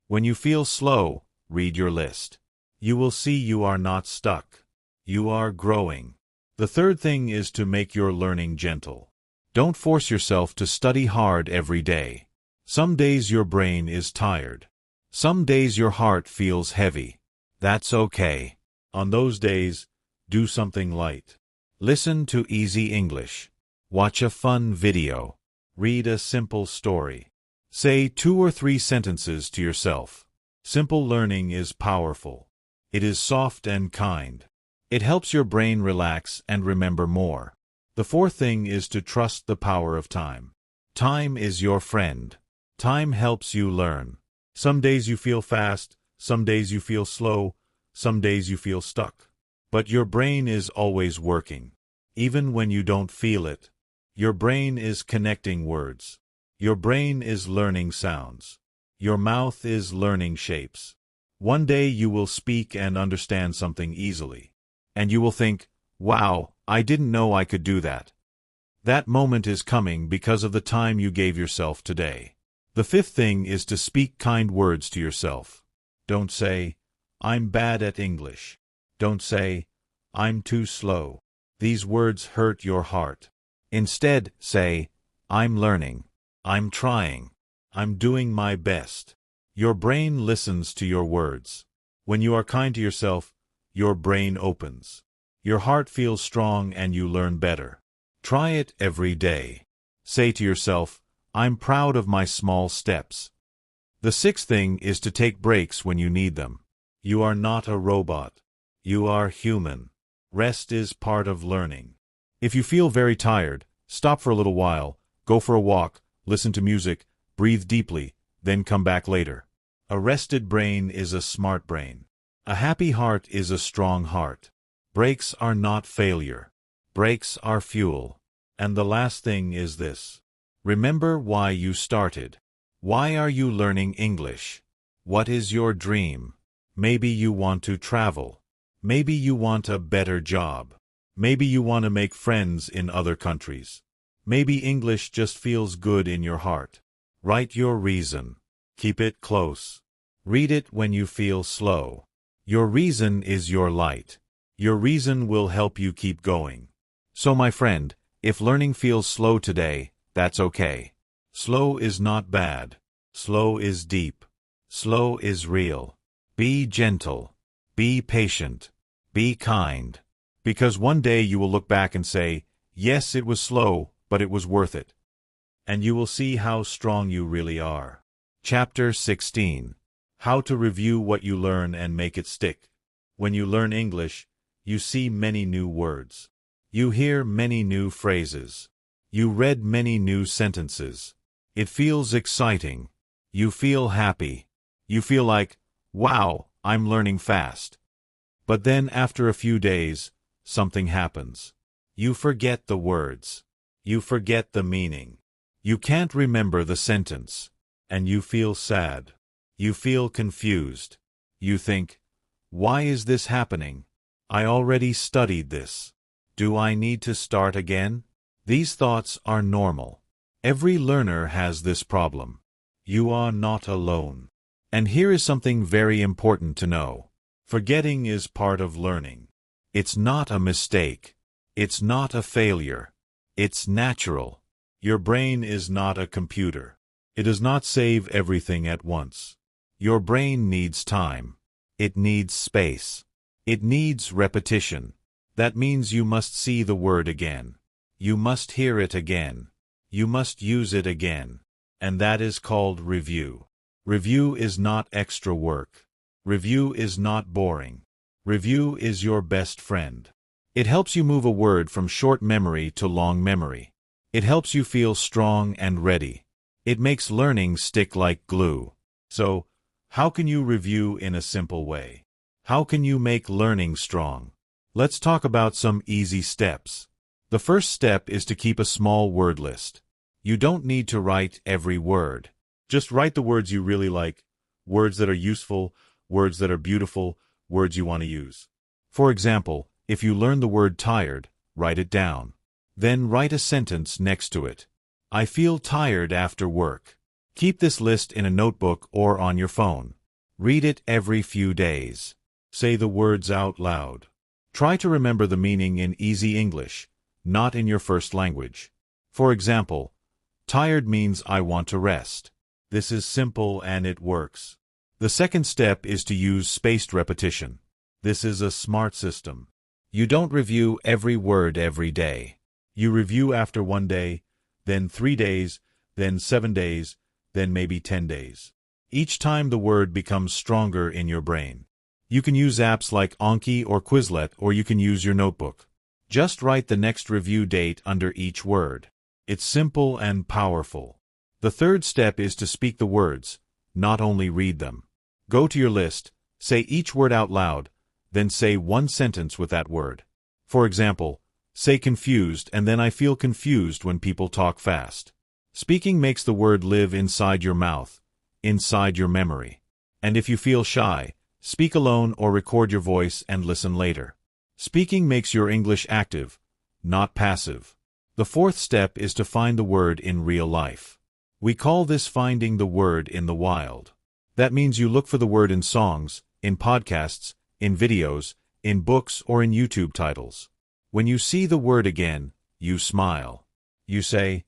[SPEAKER 1] When you feel slow, read your list. You will see you are not stuck. You are growing. The third thing is to make your learning gentle. Don't force yourself to study hard every day. Some days your brain is tired. Some days your heart feels heavy. That's okay. On those days, do something light. Listen to easy English. Watch a fun video. Read a simple story. Say 2 or 3 sentences to yourself. Simple learning is powerful. It is soft and kind. It helps your brain relax and remember more. The fourth thing is to trust the power of time. Time is your friend. Time helps you learn. Some days you feel fast, some days you feel slow, some days you feel stuck. But your brain is always working. Even when you don't feel it. Your brain is connecting words. Your brain is learning sounds. Your mouth is learning shapes. One day you will speak and understand something easily. And you will think, "Wow, I didn't know I could do that." That moment is coming because of the time you gave yourself today. The fifth thing is to speak kind words to yourself. Don't say, "I'm bad at English." Don't say, "I'm too slow." These words hurt your heart. Instead, say, "I'm learning. I'm trying. I'm doing my best." Your brain listens to your words. When you are kind to yourself, your brain opens. Your heart feels strong and you learn better. Try it every day. Say to yourself, "I'm proud of my small steps." The sixth thing is to take breaks when you need them. You are not a robot. You are human. Rest is part of learning. If you feel very tired, stop for a little while, go for a walk, listen to music, breathe deeply, then come back later. A rested brain is a smart brain. A happy heart is a strong heart. Breaks are not failure. Breaks are fuel. And the last thing is this. Remember why you started. Why are you learning English? What is your dream? Maybe you want to travel. Maybe you want a better job. Maybe you want to make friends in other countries. Maybe English just feels good in your heart. Write your reason. Keep it close. Read it when you feel slow. Your reason is your light. Your reason will help you keep going. So my friend, if learning feels slow today, that's okay. Slow is not bad. Slow is deep. Slow is real. Be gentle. Be patient. Be kind. Because one day you will look back and say, "Yes, it was slow, but it was worth it." And you will see how strong you really are. Chapter 16. How to review what you learn and make it stick. When you learn English, you see many new words. You hear many new phrases. You read many new sentences. It feels exciting. You feel happy. You feel like, "Wow, I'm learning fast." But then after a few days, something happens. You forget the words. You forget the meaning. You can't remember the sentence. And you feel sad. You feel confused. You think, "Why is this happening? I already studied this. Do I need to start again?" These thoughts are normal. Every learner has this problem. You are not alone. And here is something very important to know. Forgetting is part of learning. It's not a mistake. It's not a failure. It's natural. Your brain is not a computer. It does not save everything at once. Your brain needs time. It needs space. It needs repetition. That means you must see the word again. You must hear it again. You must use it again. And that is called review. Review is not extra work. Review is not boring. Review is your best friend. It helps you move a word from short memory to long memory. It helps you feel strong and ready. It makes learning stick like glue. So, How can you review in a simple way? How can you make learning strong? Let's talk about some easy steps. The first step is to keep a small word list. You don't need to write every word. Just write the words you really like, words that are useful, words that are beautiful, words you want to use. For example, if you learn the word tired, write it down. Then write a sentence next to it. I feel tired after work. Keep this list in a notebook or on your phone. Read it every few days. Say the words out loud. Try to remember the meaning in easy English, not in your first language. For example, tired means I want to rest. This is simple and it works. The second step is to use spaced repetition. This is a smart system. You don't review every word every day. You review after 1 day, then 3 days, then 7 days, then maybe 10 days. Each time the word becomes stronger in your brain. You can use apps like Anki or Quizlet, or you can use your notebook. Just write the next review date under each word. It's simple and powerful. The third step is to speak the words, not only read them. Go to your list, say each word out loud, then say one sentence with that word. For example, say confused and then I feel confused when people talk fast. Speaking makes the word live inside your mouth, inside your memory. And if you feel shy, speak alone or record your voice and listen later. Speaking makes your English active, not passive. The fourth step is to find the word in real life. We call this finding the word in the wild. That means you look for the word in songs, in podcasts, in videos, in books, or in YouTube titles. When you see the word again, you smile. You say,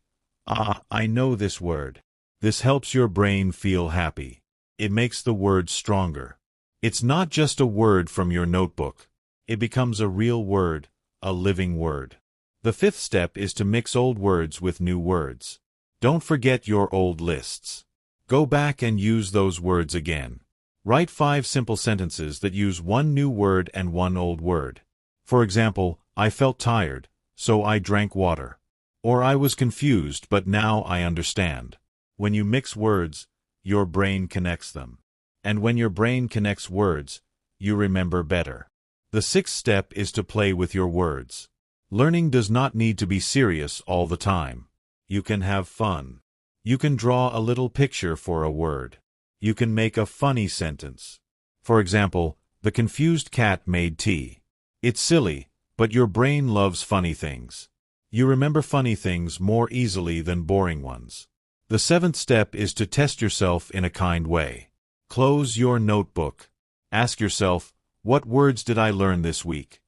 [SPEAKER 1] "Ah, I know this word." This helps your brain feel happy. It makes the word stronger. It's not just a word from your notebook. It becomes a real word, a living word. The fifth step is to mix old words with new words. Don't forget your old lists. Go back and use those words again. Write 5 simple sentences that use 1 new word and 1 old word. For example, I felt tired, so I drank water. Or I was confused, but now I understand. When you mix words, your brain connects them. And when your brain connects words, you remember better. The sixth step is to play with your words. Learning does not need to be serious all the time. You can have fun. You can draw a little picture for a word. You can make a funny sentence. For example, the confused cat made tea. It's silly, but your brain loves funny things. You remember funny things more easily than boring ones. The seventh step is to test yourself in a kind way. Close your notebook. Ask yourself, what words did I learn this week?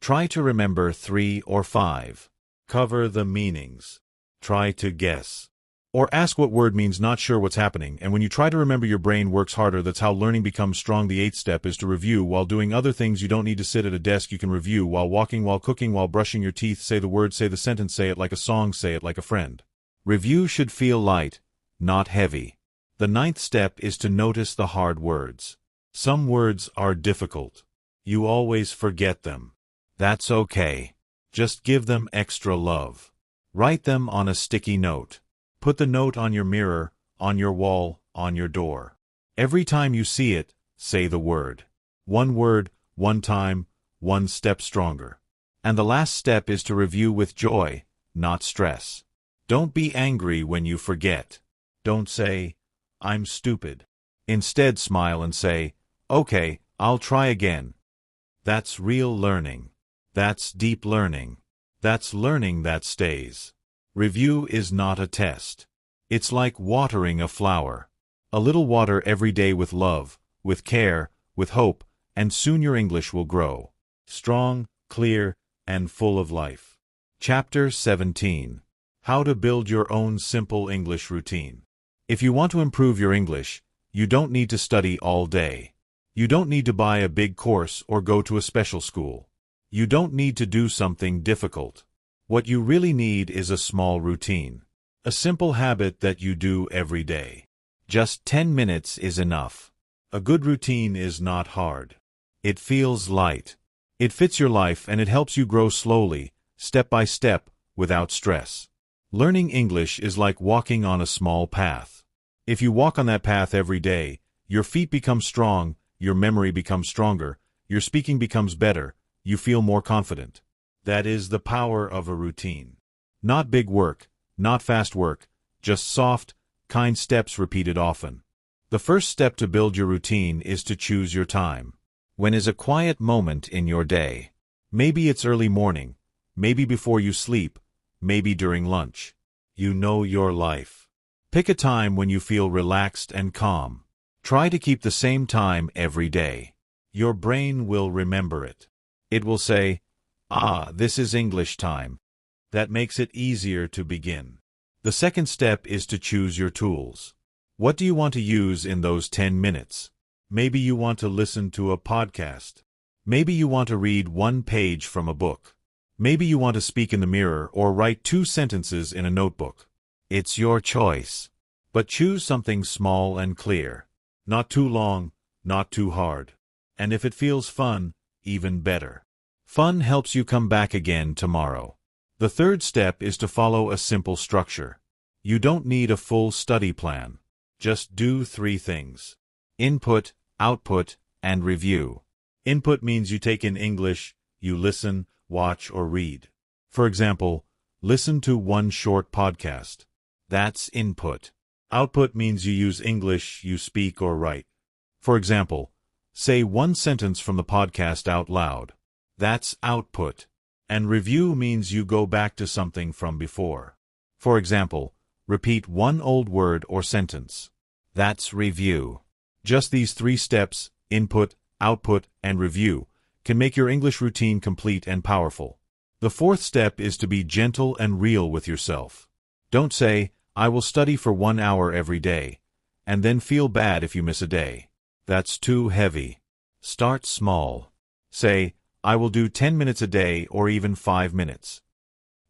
[SPEAKER 1] Try to remember 3 or 5. Cover the meanings. Try to guess. Or ask what word means not sure what's happening, and when you try to remember, your brain works harder. That's how learning becomes strong. The 8th step is to review while doing other things. You don't need to sit at a desk. You can review while walking, while cooking, while brushing your teeth. Say the word, say the sentence, say it like a song, say it like a friend. Review should feel light, not heavy. The 9th step is to notice the hard words. Some words are difficult. You always forget them. That's okay. Just give them extra love. Write them on a sticky note. Put the note on your mirror, on your wall, on your door. Every time you see it, say the word. 1 word, 1 time, 1 step stronger. And the last step is to review with joy, not stress. Don't be angry when you forget. Don't say, "I'm stupid." Instead, smile and say, "Okay, I'll try again." That's real learning. That's deep learning. That's learning that stays. Review is not a test. It's like watering a flower. A little water every day with love, with care, with hope, and soon your English will grow. Strong, clear, and full of life. Chapter 17. How to build your own simple English routine. If you want to improve your English, you don't need to study all day. You don't need to buy a big course or go to a special school. You don't need to do something difficult. What you really need is a small routine. A simple habit that you do every day. Just 10 minutes is enough. A good routine is not hard. It feels light. It fits your life and it helps you grow slowly, step by step, without stress. Learning English is like walking on a small path. If you walk on that path every day, Your feet become strong, your memory becomes stronger, your speaking becomes better, you feel more confident. That is the power of a routine. Not big work, not fast work, just soft, kind steps repeated often. The first step to build your routine is to choose your time. When is a quiet moment in your day? Maybe it's early morning, maybe before you sleep, maybe during lunch. You know your life. Pick a time when you feel relaxed and calm. Try to keep the same time every day. Your brain will remember it. It will say, "Ah, this is English time." That makes it easier to begin. The second step is to choose your tools. What do you want to use in those 10 minutes? Maybe you want to listen to a podcast. Maybe you want to read one page from a book. Maybe you want to speak in the mirror or write 2 sentences in a notebook. It's your choice. But choose something small and clear. Not too long, not too hard. And if it feels fun, even better. Fun helps you come back again tomorrow. The third step is to follow a simple structure. You don't need a full study plan. Just do 3 things. Input, output, and review. Input means you take in English, you listen, watch, or read. For example, listen to one short podcast. That's input. Output means you use English, you speak or write. For example, say one sentence from the podcast out loud. That's output. And review means you go back to something from before. For example, repeat one old word or sentence. That's review. Just these 3 steps, input, output, and review, can make your English routine complete and powerful. The fourth step is to be gentle and real with yourself. Don't say, "I will study for 1 hour every day," and then feel bad if you miss a day. That's too heavy. Start small. Say, "I will do 10 minutes a day or even 5 minutes."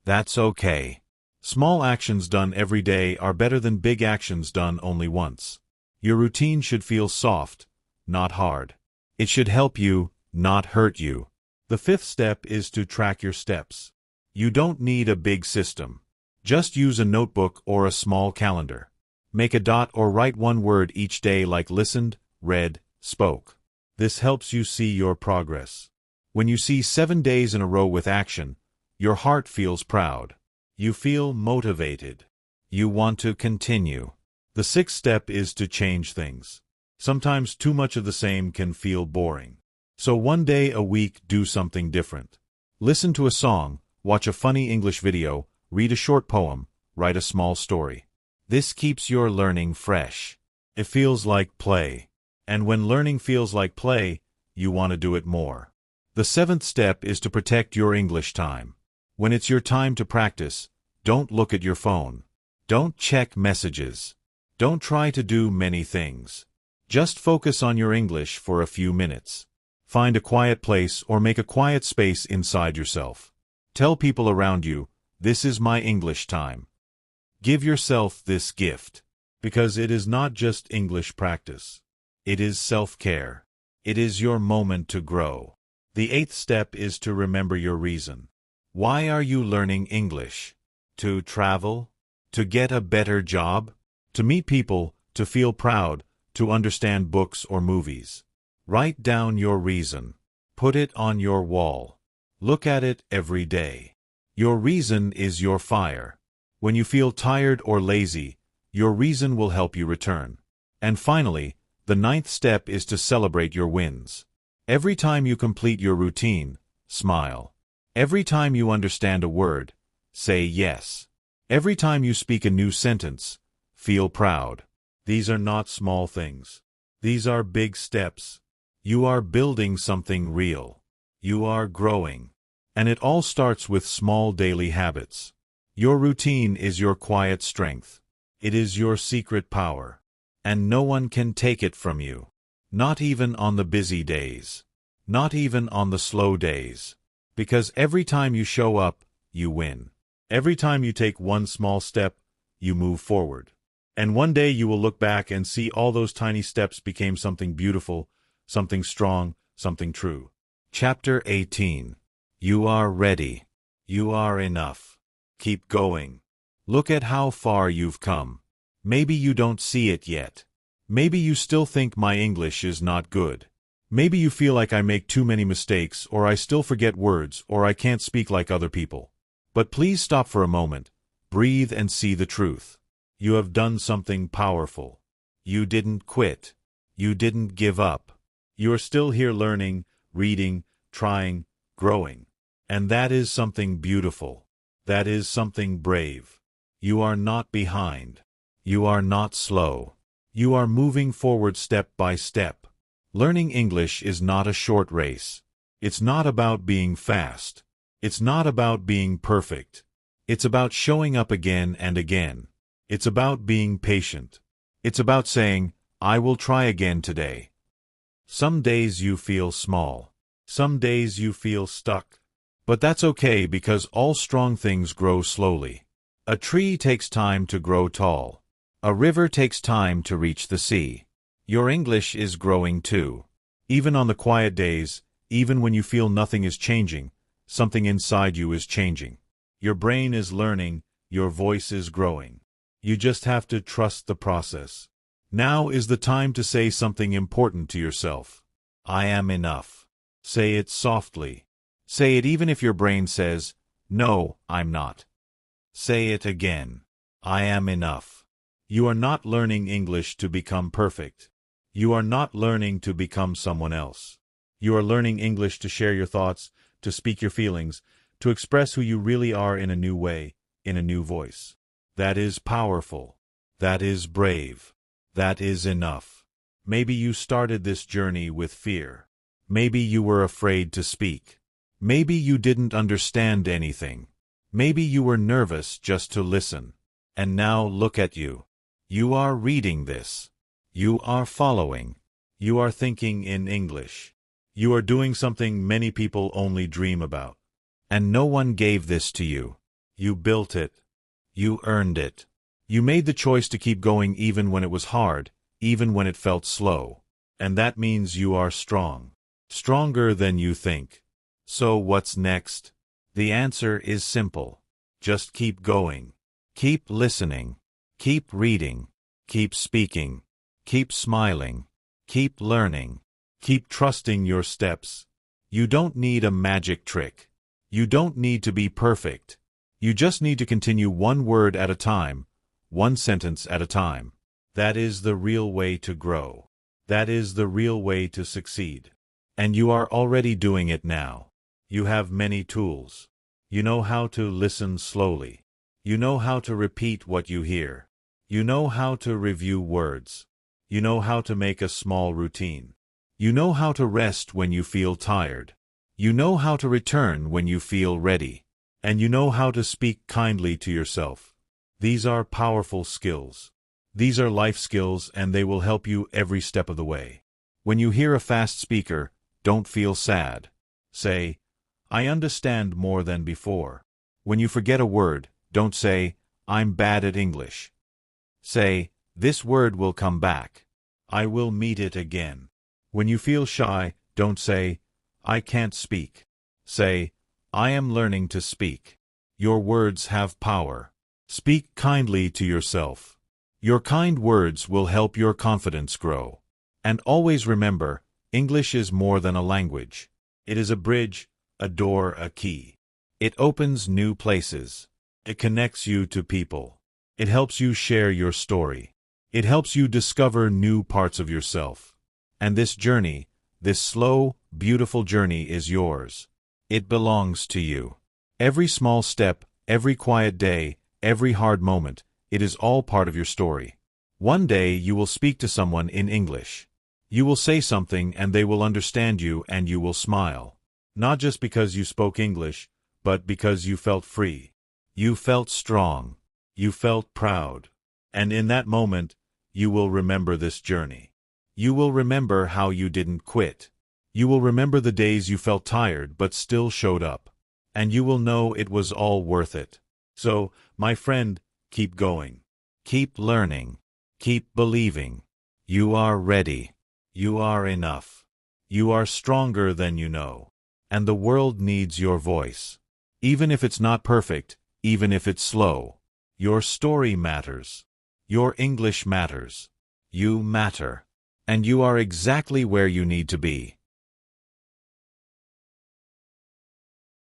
[SPEAKER 1] That's okay. Small actions done every day are better than big actions done only once. Your routine should feel soft, not hard. It should help you, not hurt you. The fifth step is to track your steps. You don't need a big system. Just use a notebook or a small calendar. Make a dot or write one word each day like listened, read, spoke. This helps you see your progress. When you see 7 days in a row with action, your heart feels proud. You feel motivated. You want to continue. The sixth step is to change things. Sometimes too much of the same can feel boring. So one day a week, do something different. Listen to a song, watch a funny English video, read a short poem, write a small story. This keeps your learning fresh. It feels like play. And when learning feels like play, you want to do it more. The seventh step is to protect your English time. When it's your time to practice, don't look at your phone. Don't check messages. Don't try to do many things. Just focus on your English for a few minutes. Find a quiet place or make a quiet space inside yourself. Tell people around you, "This is my English time." Give yourself this gift. Because it is not just English practice. It is self-care. It is your moment to grow. The eighth step is to remember your reason. Why are you learning English? To travel? To get a better job? To meet people? To feel proud? To understand books or movies? Write down your reason. Put it on your wall. Look at it every day. Your reason is your fire. When you feel tired or lazy, your reason will help you return. And finally, the ninth step is to celebrate your wins. Every time you complete your routine, smile. Every time you understand a word, say yes. Every time you speak a new sentence, feel proud. These are not small things. These are big steps. You are building something real. You are growing. And it all starts with small daily habits. Your routine is your quiet strength. It is your secret power. And no one can take it from you. Not even on the busy days. Not even on the slow days. Because every time you show up, you win. Every time you take one small step, you move forward. And one day you will look back and see all those tiny steps became something beautiful, something strong, something true. Chapter 18. You are ready. You are enough. Keep going. Look at how far you've come. Maybe you don't see it yet. Maybe you still think my English is not good. Maybe you feel like I make too many mistakes, or I still forget words, or I can't speak like other people. But please stop for a moment, breathe and see the truth. You have done something powerful. You didn't quit. You didn't give up. You are still here learning, reading, trying, growing. And that is something beautiful. That is something brave. You are not behind. You are not slow. You are moving forward step by step. Learning English is not a short race. It's not about being fast. It's not about being perfect. It's about showing up again and again. It's about being patient. It's about saying, I will try again today. Some days you feel small. Some days you feel stuck. But that's okay, because all strong things grow slowly. A tree takes time to grow tall. A river takes time to reach the sea. Your English is growing too. Even on the quiet days, even when you feel nothing is changing, something inside you is changing. Your brain is learning, your voice is growing. You just have to trust the process. Now is the time to say something important to yourself. I am enough. Say it softly. Say it even if your brain says, no, I'm not. Say it again. I am enough. You are not learning English to become perfect. You are not learning to become someone else. You are learning English to share your thoughts, to speak your feelings, to express who you really are in a new way, in a new voice. That is powerful. That is brave. That is enough. Maybe you started this journey with fear. Maybe you were afraid to speak. Maybe you didn't understand anything. Maybe you were nervous just to listen. And now look at you. You are reading this. You are following. You are thinking in English. You are doing something many people only dream about. And no one gave this to you. You built it. You earned it. You made the choice to keep going even when it was hard, even when it felt slow. And that means you are strong. Stronger than you think. So what's next? The answer is simple. Just keep going. Keep listening. Keep reading. Keep speaking. Keep smiling. Keep learning. Keep trusting your steps. You don't need a magic trick. You don't need to be perfect. You just need to continue one word at a time, one sentence at a time. That is the real way to grow. That is the real way to succeed. And you are already doing it now. You have many tools. You know how to listen slowly. You know how to repeat what you hear. You know how to review words. You know how to make a small routine. You know how to rest when you feel tired. You know how to return when you feel ready. And you know how to speak kindly to yourself. These are powerful skills. These are life skills, and they will help you every step of the way. When you hear a fast speaker, don't feel sad. Say, I understand more than before. When you forget a word, don't say, I'm bad at English. Say, this word will come back. I will meet it again. When you feel shy, don't say, I can't speak. Say, I am learning to speak. Your words have power. Speak kindly to yourself. Your kind words will help your confidence grow. And always remember, English is more than a language. It is a bridge, a door, a key. It opens new places. It connects you to people. It helps you share your story. It helps you discover new parts of yourself. And this journey, this slow, beautiful journey is yours. It belongs to you. Every small step, every quiet day, every hard moment, it is all part of your story. One day you will speak to someone in English. You will say something and they will understand you, and you will smile. Not just because you spoke English, but because you felt free. You felt strong. You felt proud. And in that moment, you will remember this journey. You will remember how you didn't quit. You will remember the days you felt tired but still showed up. And you will know it was all worth it. So, my friend, keep going. Keep learning. Keep believing. You are ready. You are enough. You are stronger than you know. And the world needs your voice. Even if it's not perfect, even if it's slow. Your story matters. Your English matters. You matter. And you are exactly where you need to be.